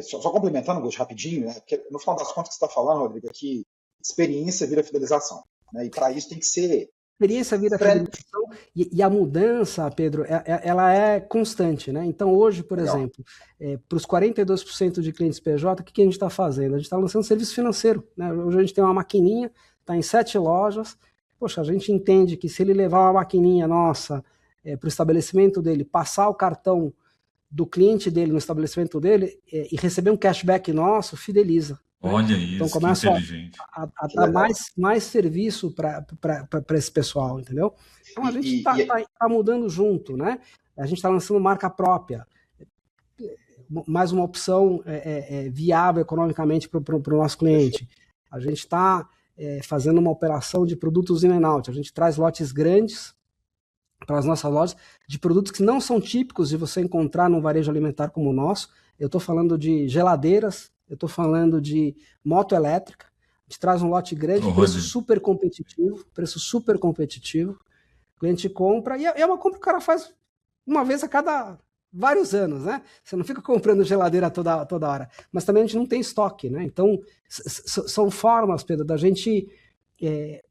Só complementando, Augusto, rapidinho, né? Porque no final das contas que você está falando, Rodrigo, é que experiência vira fidelização, né? E para isso tem que ser... Experiência vira fidelização e a mudança, Pedro, ela é constante, né? Então hoje, por exemplo, para os 42% de clientes PJ, o que a gente está fazendo? A gente está lançando serviço financeiro, né? Hoje a gente tem uma maquininha, está em 7 lojas. Poxa, a gente entende que se ele levar uma maquininha nossa para o estabelecimento dele, passar o cartão do cliente dele no estabelecimento dele e receber um cashback nosso, fideliza. Olha né? isso, então começa a dar mais serviço para esse pessoal, entendeu? Então a gente está mudando junto, né? A gente está lançando marca própria, mais uma opção viável economicamente para o nosso cliente. A gente está fazendo uma operação de produtos in and out. A gente traz lotes grandes para as nossas lojas de produtos que não são típicos de você encontrar num varejo alimentar como o nosso. Eu estou falando de geladeiras, eu estou falando de moto elétrica. A gente traz um lote grande, preço super competitivo. O cliente compra, e é uma compra que o cara faz uma vez a cada vários anos, né? Você não fica comprando geladeira toda hora. Mas também a gente não tem estoque, né? Então, são formas, Pedro, da gente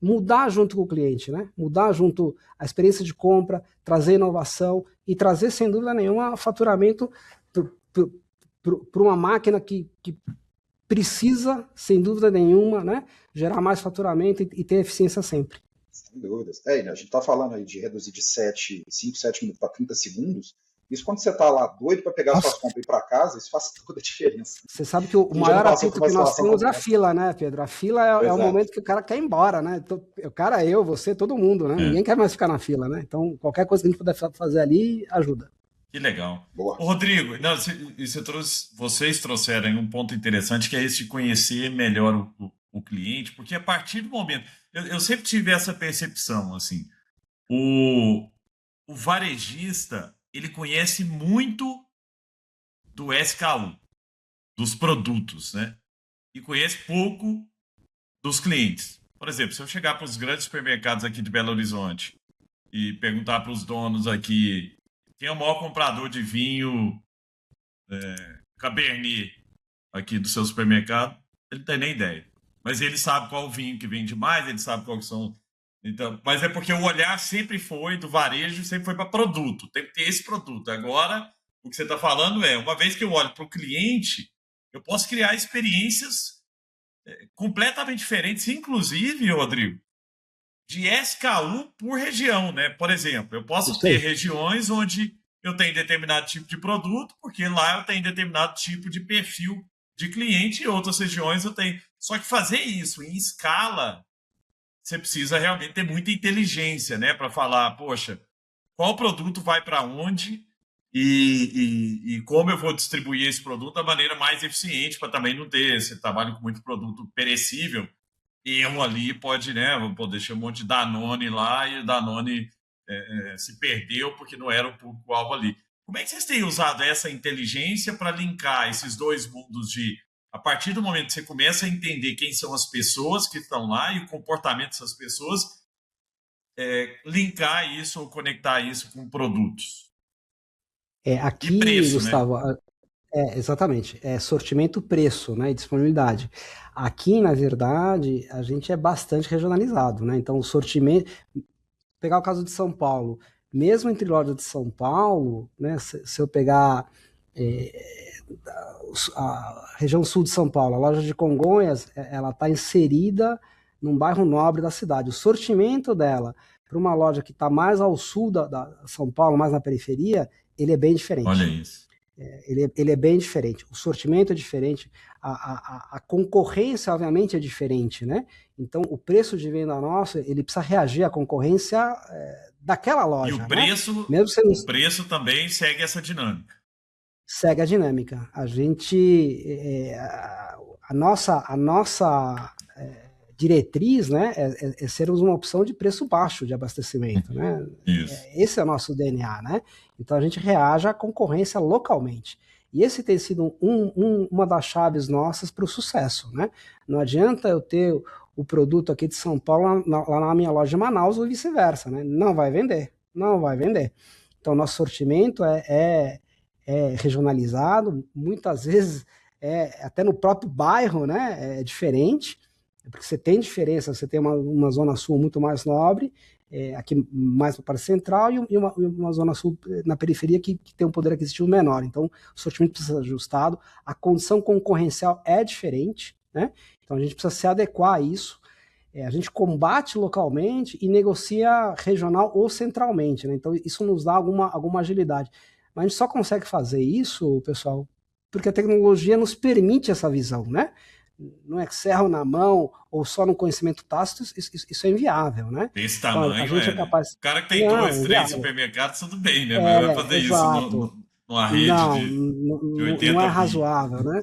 mudar junto com o cliente, né? Mudar junto a experiência de compra, trazer inovação e trazer, sem dúvida nenhuma, faturamento para uma máquina que precisa, sem dúvida nenhuma, né, gerar mais faturamento e ter eficiência sempre. Sem dúvidas. A gente está falando aí de reduzir de 5, 7 minutos para 30 segundos. Isso quando você está lá doido para pegar suas compras e ir para casa, isso faz toda a diferença. Você sabe que o maior atrito que nós temos é a fila, né, Pedro? A fila é o momento que o cara quer ir embora, né? O cara, eu, você, todo mundo, né? Ninguém quer mais ficar na fila, né? Então, qualquer coisa que a gente puder fazer ali, ajuda. Que legal. Boa. Ô, Rodrigo, vocês trouxeram um ponto interessante, que é esse de conhecer melhor o cliente, porque a partir do momento... Eu sempre tive essa percepção, assim, o varejista, ele conhece muito do SKU, dos produtos, né? E conhece pouco dos clientes. Por exemplo, se eu chegar para os grandes supermercados aqui de Belo Horizonte e perguntar para os donos aqui quem é o maior comprador de vinho Cabernet aqui do seu supermercado, ele não tem nem ideia. Mas ele sabe qual o vinho que vende mais, ele sabe qual que são... Então, mas é porque o olhar sempre foi do varejo, sempre foi para produto. Tem que ter esse produto. Agora, o que você está falando é, uma vez que eu olho para o cliente, eu posso criar experiências completamente diferentes, inclusive, Rodrigo, de SKU por região, né? Por exemplo, eu posso ter regiões onde eu tenho determinado tipo de produto, porque lá eu tenho determinado tipo de perfil de cliente, e outras regiões eu tenho. Só que fazer isso em escala, você precisa realmente ter muita inteligência, né? Para falar, poxa, qual produto vai para onde e como eu vou distribuir esse produto da maneira mais eficiente, para também não ter esse trabalho com muito produto perecível. E um ali pode, né? Vou deixar um monte de Danone lá e o Danone se perdeu porque não era o público-alvo ali. Como é que vocês têm usado essa inteligência para linkar esses dois mundos de, a partir do momento que você começa a entender quem são as pessoas que estão lá e o comportamento dessas pessoas, linkar isso ou conectar isso com produtos? Aqui, e preço, Gustavo, né? Exatamente, sortimento, preço, né, e disponibilidade. Aqui, na verdade, a gente é bastante regionalizado, né? Então, o sortimento, pegar o caso de São Paulo, mesmo entre lojas de São Paulo, né, se eu pegar a região sul de São Paulo, a loja de Congonhas, ela está inserida num bairro nobre da cidade. O sortimento dela para uma loja que está mais ao sul da São Paulo, mais na periferia, ele é bem diferente. Olha isso. Ele é bem diferente, o sortimento é diferente, a concorrência, obviamente, é diferente, né? Então, o preço de venda nosso, ele precisa reagir à concorrência daquela loja. E o preço, né? Mesmo sendo... o preço também segue essa dinâmica. Segue a dinâmica. A gente, a nossa diretriz, né, é sermos uma opção de preço baixo de abastecimento, né? Esse é o nosso DNA, né? Então a gente reage à concorrência localmente. E esse tem sido uma das chaves nossas para o sucesso, né? Não adianta eu ter o produto aqui de São Paulo lá na minha loja de Manaus ou vice-versa, né? Não vai vender. Então nosso sortimento é regionalizado, muitas vezes até no próprio bairro, né? É diferente. Porque você tem diferença, você tem uma zona sul muito mais nobre, aqui mais para a central, e uma zona sul na periferia que tem um poder aquisitivo menor. Então, o sortimento precisa ser ajustado, a condição concorrencial é diferente, né? Então, a gente precisa se adequar a isso. A gente combate localmente e negocia regional ou centralmente, né? Então, isso nos dá alguma agilidade. Mas a gente só consegue fazer isso, pessoal, porque a tecnologia nos permite essa visão, né? No Excel na mão ou só no conhecimento tácito, isso é inviável, né? Desse tamanho, então, a gente é capaz... O cara que tem 2, 3 supermercados, tudo bem, né? Mas vai fazer exato. isso numa rede de 80 não é razoável, né?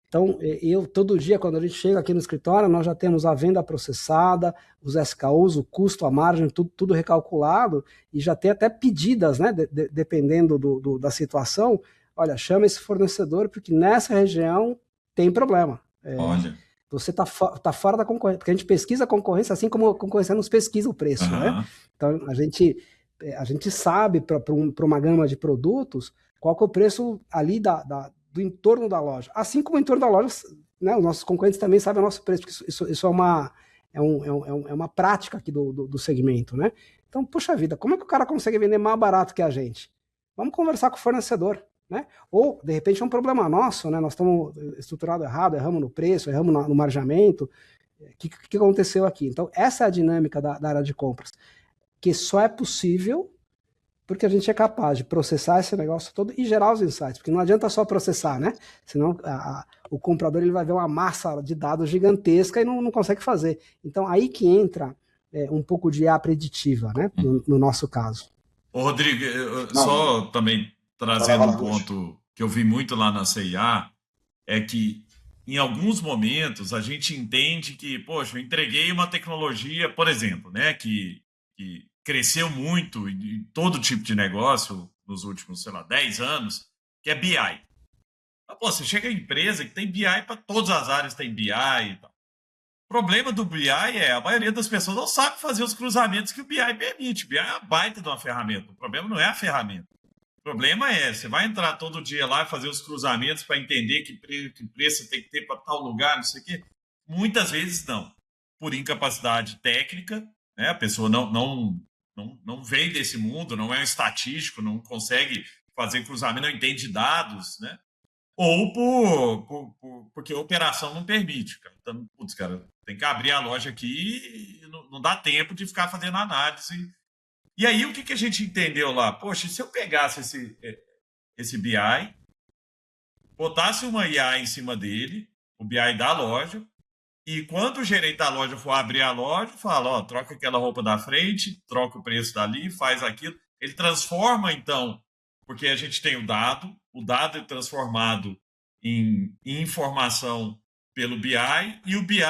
Então, eu todo dia, quando a gente chega aqui no escritório, nós já temos a venda processada, os SKUs, o custo, a margem, tudo recalculado, e já tem até pedidas, né, dependendo da situação. Olha, chama esse fornecedor, porque nessa região tem problema. Olha. Você está fora da concorrência, porque a gente pesquisa a concorrência, assim como a concorrência nos pesquisa o preço, né? Então, a gente sabe, para uma gama de produtos, qual que é o preço ali do entorno da loja. Assim como o entorno da loja, né, os nossos concorrentes também sabem o nosso preço, porque isso é uma prática aqui do segmento, né? Então, puxa vida, como é que o cara consegue vender mais barato que a gente? Vamos conversar com o fornecedor, né? Ou, de repente, é um problema nosso, né? Nós estamos estruturados errado, erramos no preço, erramos no margeamento. O que aconteceu aqui? Então, essa é a dinâmica da área de compras, que só é possível porque a gente é capaz de processar esse negócio todo e gerar os insights, porque não adianta só processar, né? Senão o comprador ele vai ver uma massa de dados gigantesca e não consegue fazer. Então, aí que entra um pouco de IA preditiva, né? No nosso caso. Ô, Rodrigo, só também trazendo um ponto que eu vi muito lá na CIA, é que em alguns momentos a gente entende que, poxa, eu entreguei uma tecnologia, por exemplo, né, que cresceu muito em todo tipo de negócio nos últimos, sei lá, 10 anos, que é BI. Mas, pô, você chega em empresa que tem BI para todas as áreas, tem BI e tal. O problema do BI é a maioria das pessoas não sabe fazer os cruzamentos que o BI permite. O BI é uma baita de uma ferramenta. O problema não é a ferramenta. O problema é, você vai entrar todo dia lá e fazer os cruzamentos para entender que preço tem que ter para tal lugar, não sei o quê. Muitas vezes não. Por incapacidade técnica, né? A pessoa não vem desse mundo, não é um estatístico, não consegue fazer cruzamento, não entende dados, né? Ou porque a operação não permite. Cara. Então, putz, cara, tem que abrir a loja aqui e não dá tempo de ficar fazendo análise. E aí, o que a gente entendeu lá? Poxa, se eu pegasse esse BI, botasse uma IA em cima dele, o BI da loja, e quando o gerente da loja for abrir a loja, fala, ó, troca aquela roupa da frente, troca o preço dali, faz aquilo. Ele transforma, então, porque a gente tem o dado é transformado em informação pelo BI, e o BI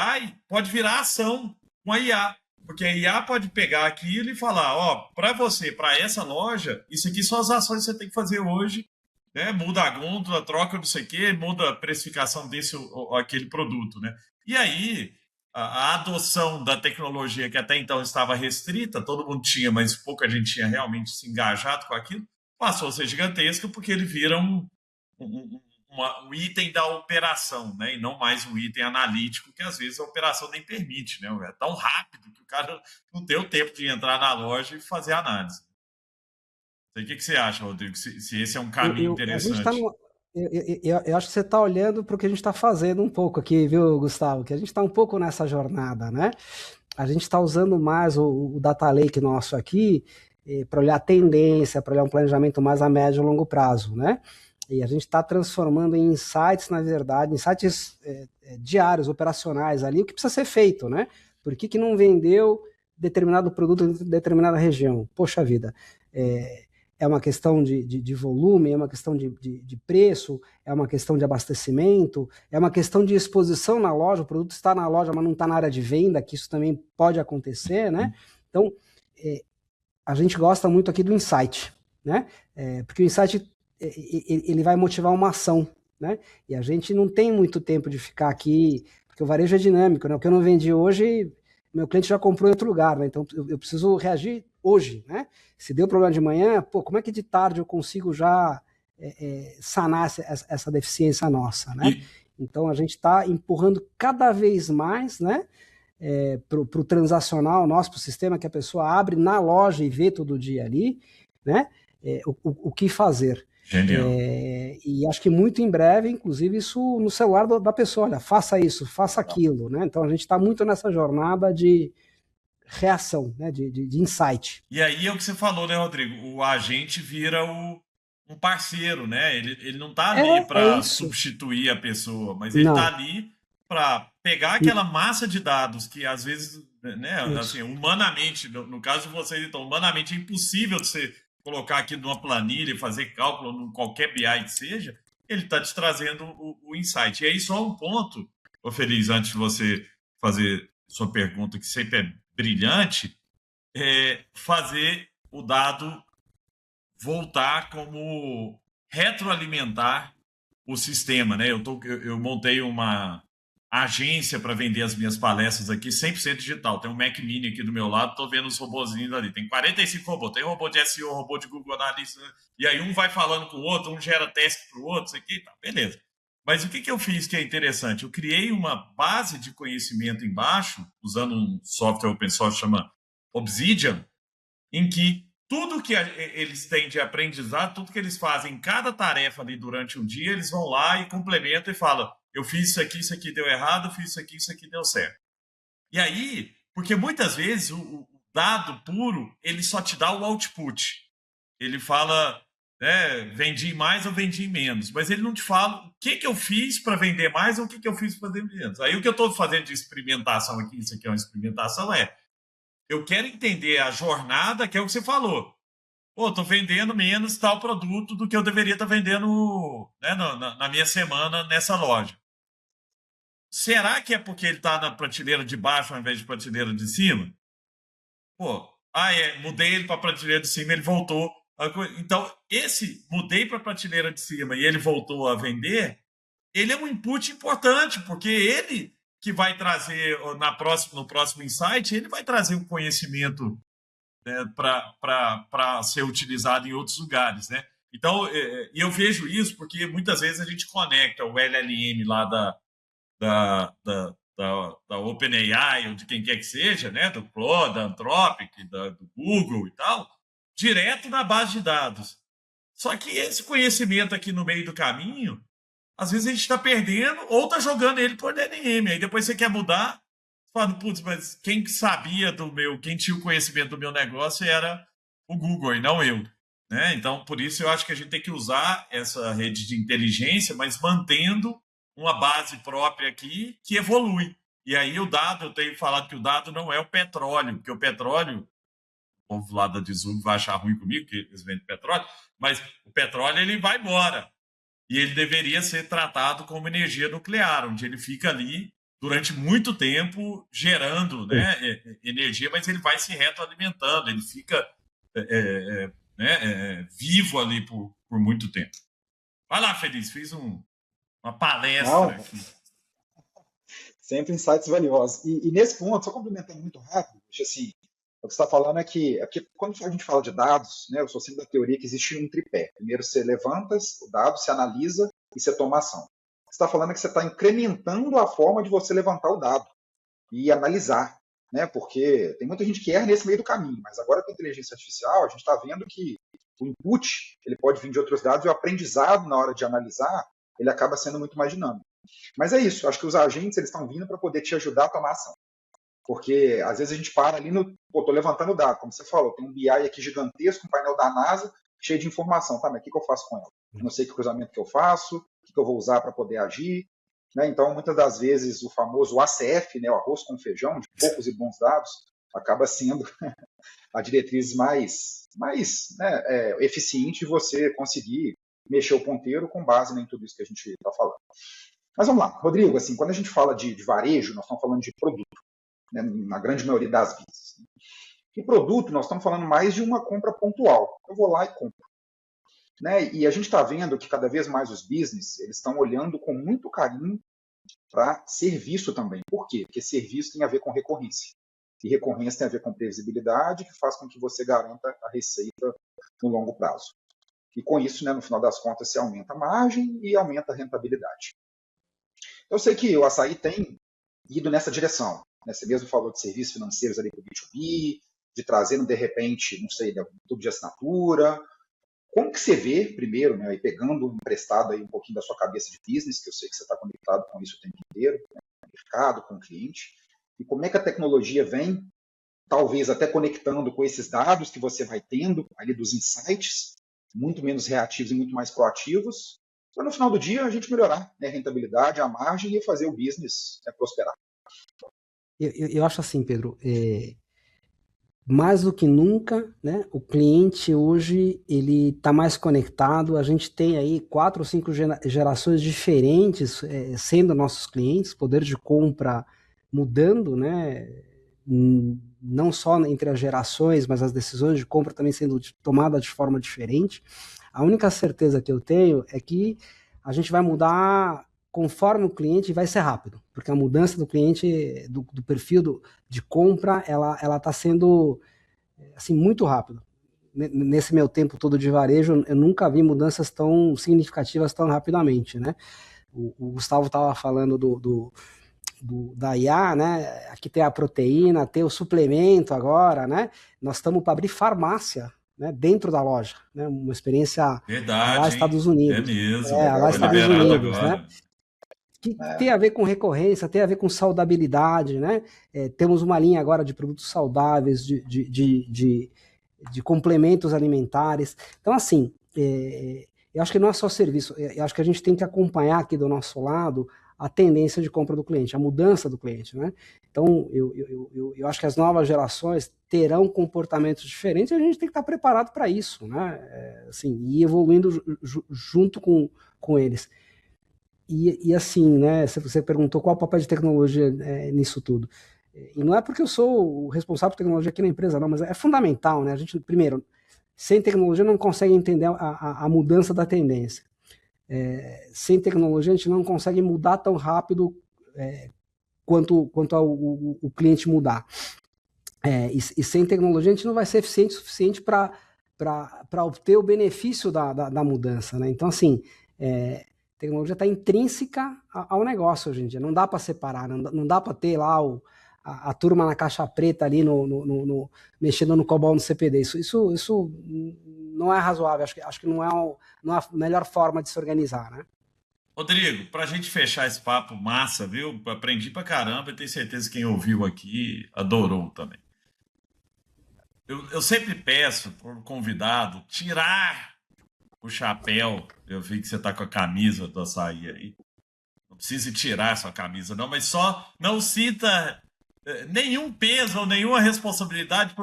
pode virar ação com a IA. Porque a IA pode pegar aquilo e falar, ó, para você, para essa loja, isso aqui são as ações que você tem que fazer hoje, né? Muda a gôndola, troca não sei o quê, muda a precificação desse ou aquele produto, né? E aí, a adoção da tecnologia que até então estava restrita, todo mundo tinha, mas pouca gente tinha realmente se engajado com aquilo, passou a ser gigantesca porque ele vira um item da operação, né? E não mais um item analítico, que às vezes a operação nem permite, né? É tão rápido que o cara não tem o tempo de entrar na loja e fazer análise. O que você acha, Rodrigo? Se esse é um caminho interessante. Eu acho que você está olhando para o que a gente está fazendo um pouco aqui, viu, Gustavo? Que a gente está um pouco nessa jornada, né? A gente está usando mais o Data Lake nosso aqui para olhar a tendência, para olhar um planejamento mais a médio e longo prazo, né? E a gente está transformando em insights, na verdade, insights diários, operacionais ali, o que precisa ser feito, né? Por que não vendeu determinado produto em determinada região? Poxa vida, é uma questão de volume, é uma questão de preço, é uma questão de abastecimento, é uma questão de exposição na loja, o produto está na loja, mas não está na área de venda, que isso também pode acontecer, né? Então, a gente gosta muito aqui do insight, né? Porque o insight ele vai motivar uma ação, né? E a gente não tem muito tempo de ficar aqui, porque o varejo é dinâmico, né? O que eu não vendi hoje, meu cliente já comprou em outro lugar, né? Então eu preciso reagir hoje, né? Se deu problema de manhã, pô, como é que de tarde eu consigo já sanar essa deficiência nossa, né? Então a gente está empurrando cada vez mais, né? Para o transacional nosso, para o sistema que a pessoa abre na loja e vê todo dia ali, né? O que fazer. Genial. E acho que muito em breve, inclusive, isso no celular da pessoa, olha, faça isso, faça aquilo, né? Então a gente está muito nessa jornada de reação, né? De insight. E aí é o que você falou, né, Rodrigo? O agente vira um parceiro, né? Ele não está ali para substituir a pessoa, mas ele está ali para pegar aquela massa de dados que às vezes, né, assim, humanamente, no caso de vocês, então, humanamente é impossível de você colocar aqui numa planilha e fazer cálculo em qualquer BI que seja, ele está te trazendo o insight. E aí, só um ponto, ô Feliz, antes de você fazer sua pergunta, que sempre é brilhante, fazer o dado voltar como retroalimentar o sistema, né? Eu montei uma agência para vender as minhas palestras aqui, 100% digital. Tem um Mac Mini aqui do meu lado, estou vendo os robozinhos ali. Tem 45 robôs. Tem robô de SEO, robô de Google Analytics, e aí um vai falando com o outro, um gera teste para o outro, isso aqui, tá, beleza. Mas o que eu fiz que é interessante? Eu criei uma base de conhecimento embaixo, usando um software open source chama Obsidian, em que tudo que eles têm de aprendizado, tudo que eles fazem em cada tarefa ali durante um dia, eles vão lá e complementam e falam: eu fiz isso aqui deu errado, eu fiz isso aqui deu certo. E aí, porque muitas vezes o dado puro, ele só te dá o output. Ele fala, vendi mais ou vendi menos, mas ele não te fala o que eu fiz para vender mais ou o que eu fiz para vender menos. Aí o que eu estou fazendo de experimentação aqui, isso aqui é uma experimentação, eu quero entender a jornada, que é o que você falou. Pô, estou vendendo menos tal produto do que eu deveria estar vendendo, né, na minha semana nessa loja. Será que é porque ele está na prateleira de baixo ao invés de prateleira de cima? Pô, mudei ele para a prateleira de cima, ele voltou. Então, mudei para a prateleira de cima e ele voltou a vender, ele é um input importante, porque ele que vai trazer no próximo insight, ele vai trazer um conhecimento, né, para ser utilizado em outros lugares, né? Então, eu vejo isso porque muitas vezes a gente conecta o LLM lá da OpenAI ou de quem quer que seja, né, do Claude, da Anthropic, do Google e tal, direto na base de dados. Só que esse conhecimento aqui no meio do caminho, às vezes a gente está perdendo ou está jogando ele por LLM. Aí depois você quer mudar, falando, putz, mas quem sabia quem tinha o conhecimento do meu negócio era o Google e não eu. Né? Então, por isso eu acho que a gente tem que usar essa rede de inteligência, mas mantendo uma base própria aqui que evolui. E aí eu tenho falado que o dado não é o petróleo, porque o petróleo, o povo lá da Dizum vai achar ruim comigo, que eles vendem petróleo, mas o petróleo ele vai embora. E ele deveria ser tratado como energia nuclear, onde ele fica ali durante muito tempo gerando, né, energia, mas ele vai se retroalimentando, ele fica vivo ali por muito tempo. Vai lá, Feliz, fiz uma palestra aqui. Sempre insights valiosos. E nesse ponto, só complementando muito rápido, assim, o que você está falando é que quando a gente fala de dados, né, eu sou sempre da teoria que existe um tripé. Primeiro você levanta o dado, você analisa e você toma ação. Você está falando que você está incrementando a forma de você levantar o dado e analisar, né, porque tem muita gente que erra nesse meio do caminho, mas agora com a inteligência artificial a gente está vendo que o input ele pode vir de outros dados e o aprendizado na hora de analisar ele acaba sendo muito mais dinâmico. Mas é isso, acho que os agentes eles estão vindo para poder te ajudar a tomar ação. Porque às vezes a gente para ali estou levantando o dado, como você falou, tem um BI aqui gigantesco, um painel da NASA, cheio de informação, tá, mas o que eu faço com ela? Eu não sei que cruzamento que eu faço, o que eu vou usar para poder agir, né? Então, muitas das vezes, o famoso ACF, né, o arroz com feijão, de poucos e bons dados, acaba sendo a diretriz mais eficiente de você conseguir mexer o ponteiro com base em tudo isso que a gente está falando. Mas vamos lá, Rodrigo, assim, quando a gente fala de varejo, nós estamos falando de produto, né, na grande maioria das vezes. E produto, nós estamos falando mais de uma compra pontual. Eu vou lá e compro. Né? E a gente está vendo que cada vez mais os business eles estão olhando com muito carinho para serviço também. Por quê? Porque serviço tem a ver com recorrência. E recorrência tem a ver com previsibilidade, que faz com que você garanta a receita no longo prazo. E com isso, né, no final das contas, você aumenta a margem e aumenta a rentabilidade. Eu sei que o Assaí tem ido nessa direção. Né? Você mesmo falou de serviços financeiros ali para o B2B, de trazendo, de repente, não sei, tudo de assinatura. Como que você vê, primeiro, né, aí pegando emprestado aí um pouquinho da sua cabeça de business, que eu sei que você está conectado com isso o tempo inteiro, né, com o mercado, com o cliente, e como é que a tecnologia vem, talvez até conectando com esses dados que você vai tendo ali dos insights, muito menos reativos e muito mais proativos, para no final do dia a gente melhorar, né, a rentabilidade, a margem e fazer o business prosperar. Eu acho assim, Pedro, mais do que nunca, né, o cliente hoje ele está mais conectado. A gente tem aí 4 ou 5 gerações diferentes sendo nossos clientes, poder de compra mudando, né, não só entre as gerações, mas as decisões de compra também sendo tomadas de forma diferente. A única certeza que eu tenho é que a gente vai mudar conforme o cliente, vai ser rápido, porque a mudança do cliente, do perfil de compra, ela está sendo assim, muito rápido. Nesse meu tempo todo de varejo, eu nunca vi mudanças tão significativas tão rapidamente, né? O Gustavo estava falando da IA, né? Aqui tem a proteína, tem o suplemento agora, né? Nós estamos para abrir farmácia, né, dentro da loja, né? Uma experiência Verdade, lá hein? Estados É Unidos. mesmo. Lá Foi Estados liberado Unidos, né? agora. Que tem a ver com recorrência, tem a ver com saudabilidade, né? Temos uma linha agora de produtos saudáveis, de complementos alimentares. Então, assim, eu acho que não é só serviço, eu acho que a gente tem que acompanhar aqui do nosso lado a tendência de compra do cliente, a mudança do cliente, né? Então, eu acho que as novas gerações terão comportamentos diferentes e a gente tem que estar preparado para isso, né? Assim, e evoluindo junto com eles. E assim, né, você perguntou qual é o papel de tecnologia nisso tudo. E não é porque eu sou o responsável por tecnologia aqui na empresa, não, mas é fundamental, né? A gente, primeiro, sem tecnologia não consegue entender a mudança da tendência. Sem tecnologia a gente não consegue mudar tão rápido quanto o cliente mudar. E sem tecnologia a gente não vai ser eficiente o suficiente para obter o benefício da mudança, né? Então, assim, tecnologia está intrínseca ao negócio hoje em dia. Não dá para separar, não dá para ter lá a turma na caixa preta ali mexendo no COBOL no CPD. Isso não é razoável. Acho que não é a melhor forma de se organizar, né? Rodrigo, para a gente fechar esse papo massa, viu? Aprendi pra caramba e tenho certeza que quem ouviu aqui adorou também. Eu sempre peço para o convidado tirar o chapéu. Eu vi que você tá com a camisa do açaí aí. Não precisa tirar sua camisa, não, mas só não sinta nenhum peso ou nenhuma responsabilidade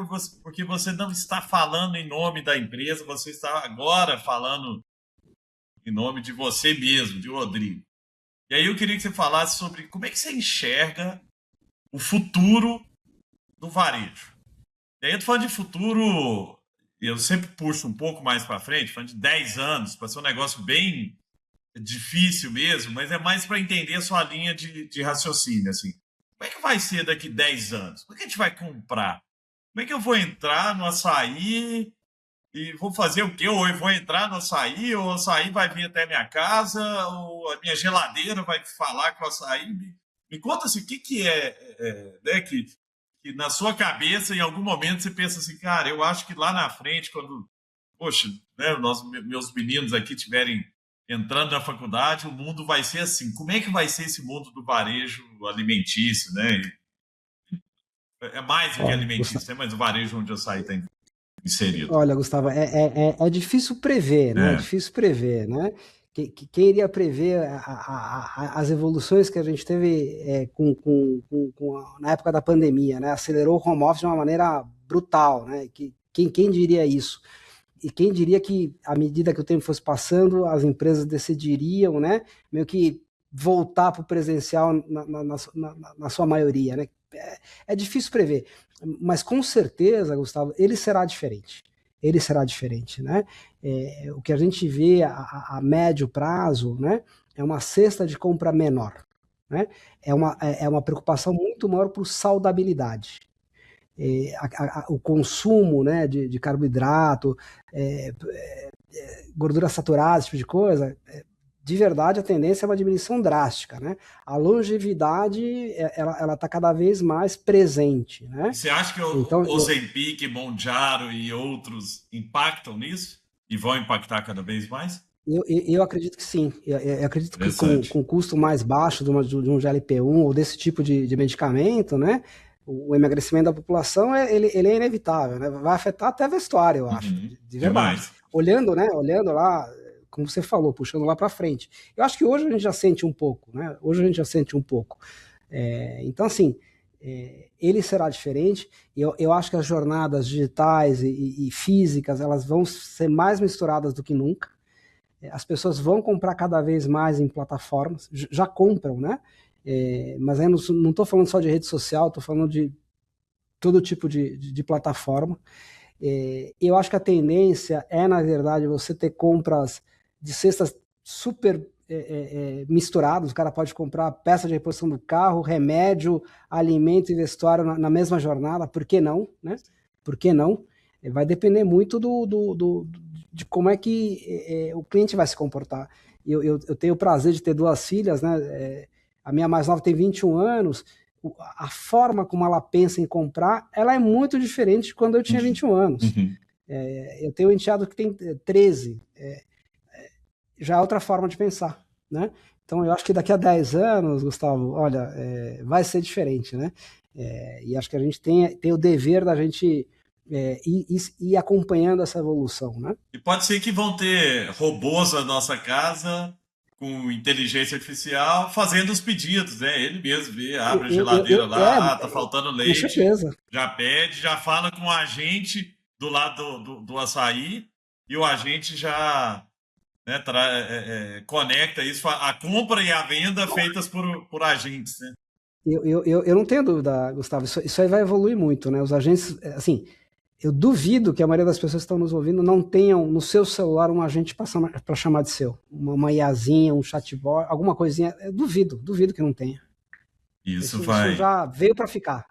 porque você não está falando em nome da empresa, você está agora falando em nome de você mesmo, de Rodrigo. E aí eu queria que você falasse sobre como é que você enxerga o futuro do varejo. E aí eu tô falando de futuro, eu sempre puxo um pouco mais para frente, falando de 10 anos, para ser um negócio bem difícil mesmo, mas é mais para entender a sua linha de raciocínio, assim. Como é que vai ser daqui 10 anos? Como é que a gente vai comprar? Como é que eu vou entrar no açaí e vou fazer o quê? Ou eu vou entrar no açaí, ou o açaí vai vir até minha casa, ou a minha geladeira vai falar com o açaí. Me conta assim, o que né, que na sua cabeça, em algum momento, você pensa assim, cara, eu acho que lá na frente, quando, poxa, né, meus meninos aqui estiverem entrando na faculdade, o mundo vai ser assim. Como é que vai ser esse mundo do varejo alimentício, né? É mais do que alimentício, né? Mas o varejo onde eu saí está inserido. Olha, Gustavo, é difícil prever, né? É difícil prever, né? Quem iria prever as evoluções que a gente teve na época da pandemia, né? Acelerou o home office de uma maneira brutal, né? Quem diria isso? E quem diria que, à medida que o tempo fosse passando, as empresas decidiriam, né? Meio que voltar para o presencial na sua maioria, né? É difícil prever, mas com certeza, Gustavo, ele será diferente. Ele será diferente, né? O que a gente vê a médio prazo, né, é uma cesta de compra menor, né? É uma preocupação muito maior por saudabilidade. O consumo, né, de carboidrato, gordura saturada, esse tipo de coisa, de verdade a tendência é uma diminuição drástica, né? A longevidade ela está cada vez mais presente, né? Você acha que o Ozempic, Mounjaro e outros impactam nisso e vão impactar cada vez mais? Eu acredito que sim. Eu acredito que com o custo mais baixo de um GLP-1 ou desse tipo de medicamento, né? O emagrecimento da população ele é inevitável, né? Vai afetar até vestuário, eu acho, de verdade. Demais. Olhando lá, como você falou, puxando lá para frente. Eu acho que hoje a gente já sente um pouco, né? Então, assim, ele será diferente. Eu acho que as jornadas digitais e físicas, elas vão ser mais misturadas do que nunca. As pessoas vão comprar cada vez mais em plataformas, já compram, né? Mas eu não estou falando só de rede social, estou falando de todo tipo de plataforma. Eu acho que a tendência na verdade, você ter compras de cestas super misturadas. O cara pode comprar peça de reposição do carro, remédio, alimento e vestuário na mesma jornada. Por que não, né? Por que não? Vai depender muito de como é que o cliente vai se comportar. Eu tenho o prazer de ter 2 filhas, né? A minha mais nova tem 21 anos. A forma como ela pensa em comprar, ela é muito diferente de quando eu tinha 21 anos. Eu tenho um enteado que tem 13. Já é outra forma de pensar, né? Então eu acho que daqui a 10 anos, Gustavo, olha, vai ser diferente, né? E acho que a gente tem o dever da gente ir acompanhando essa evolução, né? E pode ser que vão ter robôs na nossa casa com inteligência artificial fazendo os pedidos, né? Ele mesmo vê, abre a geladeira lá, tá faltando com leite, certeza. já pede, já fala com o agente do lado do açaí e o agente já, né, conecta isso, a compra e a venda feitas por agentes, né? Eu não tenho dúvida, Gustavo, isso aí vai evoluir muito, né? Os agentes, assim, eu duvido que a maioria das pessoas que estão nos ouvindo não tenham no seu celular um agente para chamar de seu. Uma IAzinha, um chatbot, alguma coisinha. Eu duvido que não tenha. Isso Isso já veio para ficar,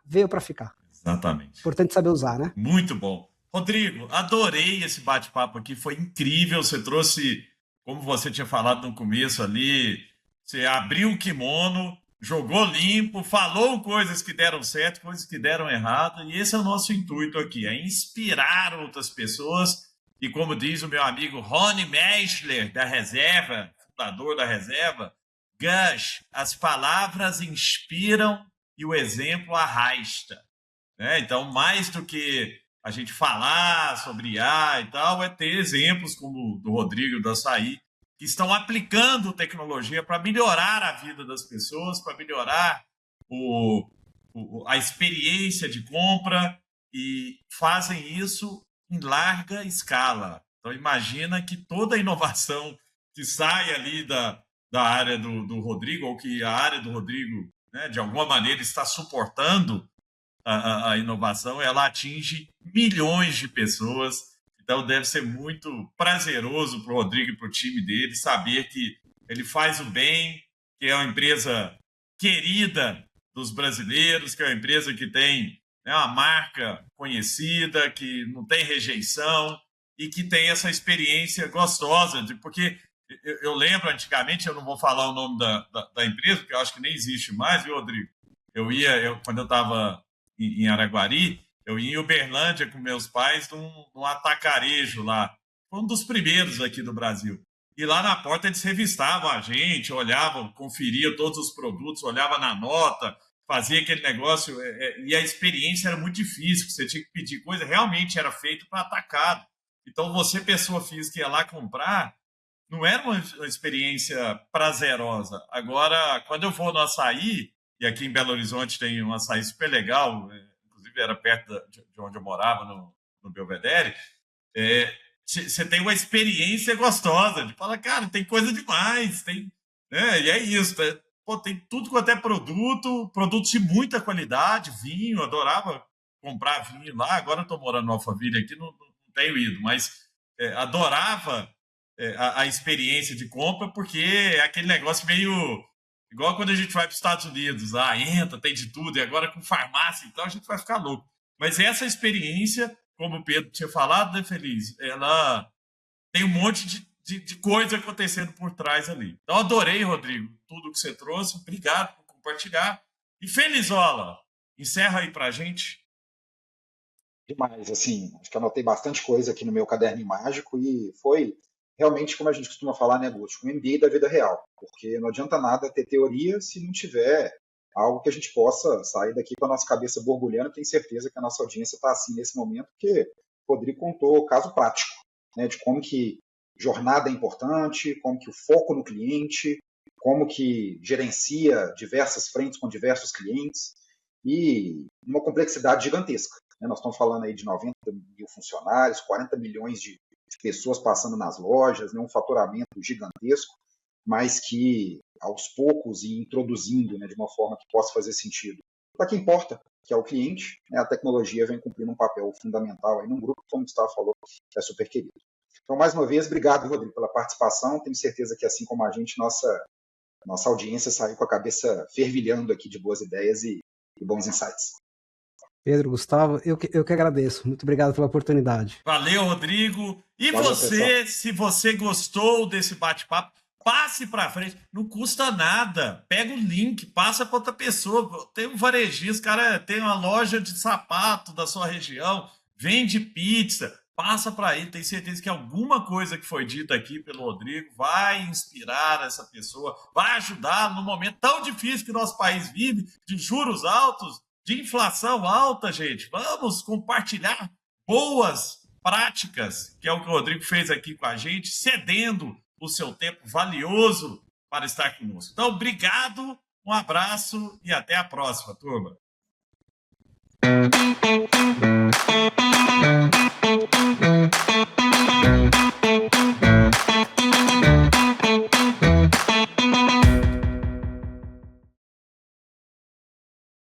Exatamente. Importante saber usar, né? Muito bom. Rodrigo, adorei esse bate-papo aqui, foi incrível. Você trouxe, como você tinha falado no começo ali, você abriu o kimono, jogou limpo, falou coisas que deram certo, coisas que deram errado, e esse é o nosso intuito aqui, é inspirar outras pessoas. E como diz o meu amigo Rony Meisler, da Reserva, fundador da Reserva, Gus, as palavras inspiram e o exemplo arrasta. Então, mais do que a gente falar sobre IA e tal, é ter exemplos como o do Rodrigo do Açaí, que estão aplicando tecnologia para melhorar a vida das pessoas, para melhorar a experiência de compra, e fazem isso em larga escala. Então, imagina que toda a inovação que sai ali da área do Rodrigo, ou que a área do Rodrigo, né, de alguma maneira, está suportando a inovação, ela atinge milhões de pessoas. Então deve ser muito prazeroso para o Rodrigo e para o time dele saber que ele faz o bem, que é uma empresa querida dos brasileiros, que é uma empresa que tem, né, uma marca conhecida, que não tem rejeição e que tem essa experiência gostosa, porque eu lembro antigamente, eu não vou falar o nome da empresa, porque eu acho que nem existe mais, viu, Rodrigo? Quando eu estava em Araguari, eu ia em Uberlândia com meus pais num atacarejo lá. Foi um dos primeiros aqui do Brasil. E lá na porta eles revistavam a gente, olhavam, conferiam todos os produtos, olhavam na nota, fazia aquele negócio. E a experiência era muito difícil, você tinha que pedir coisa, realmente era feito para atacado. Então você, pessoa física, ia lá comprar, não era uma experiência prazerosa. Agora, quando eu vou no açaí, e aqui em Belo Horizonte tem um açaí super legal, inclusive era perto de onde eu morava, no Belvedere, você tem uma experiência gostosa, de falar, cara, tem coisa demais, e é isso, pô, tem tudo quanto é produtos de muita qualidade, vinho, adorava comprar vinho lá, agora eu estou morando no Alphaville aqui, não tenho ido, mas adorava a experiência de compra, porque é aquele negócio meio igual quando a gente vai para os Estados Unidos, entra, tem de tudo, e agora com farmácia, então a gente vai ficar louco. Mas essa experiência, como o Pedro tinha falado, né, Feliz, ela tem um monte de coisa acontecendo por trás ali. Então, adorei, Rodrigo, tudo que você trouxe, obrigado por compartilhar. E Felizola, encerra aí pra gente. Demais, assim, acho que anotei bastante coisa aqui no meu caderno mágico e foi realmente, como a gente costuma falar, né, Gusto, um MBA da vida real, porque não adianta nada ter teoria se não tiver algo que a gente possa sair daqui com a nossa cabeça borbulhando. Tenho certeza que a nossa audiência está assim nesse momento, porque o Rodrigo contou o caso prático, né, de como que jornada é importante, como que o foco no cliente, como que gerencia diversas frentes com diversos clientes. e uma complexidade gigantesca. Nós estamos falando aí de 90 mil funcionários, 40 milhões de pessoas passando nas lojas, um faturamento gigantesco, mas que aos poucos e introduzindo de uma forma que possa fazer sentido para quem importa, que é o cliente, a tecnologia vem cumprindo um papel fundamental aí num grupo, como o Gustavo falou, é super querido. Então, mais uma vez, obrigado, Rodrigo, pela participação. Tenho certeza que, assim como a gente, nossa audiência saiu com a cabeça fervilhando aqui de boas ideias e bons insights. Pedro, Gustavo, eu que agradeço. Muito obrigado pela oportunidade. Valeu, Rodrigo. E Valeu, você, pessoal. se você gostou desse bate-papo, passe para frente. Não custa nada. Pega o link, passa para outra pessoa. Tem um varejista, cara, tem uma loja de sapato da sua região, vende pizza. Passa para ele. Tenho certeza que alguma coisa que foi dita aqui pelo Rodrigo vai inspirar essa pessoa, vai ajudar no momento tão difícil que o nosso país vive, de juros altos, de inflação alta, gente. Vamos compartilhar boas práticas, que é o que o Rodrigo fez aqui com a gente, cedendo o seu tempo valioso para estar conosco. Então, obrigado, um abraço e até a próxima, turma.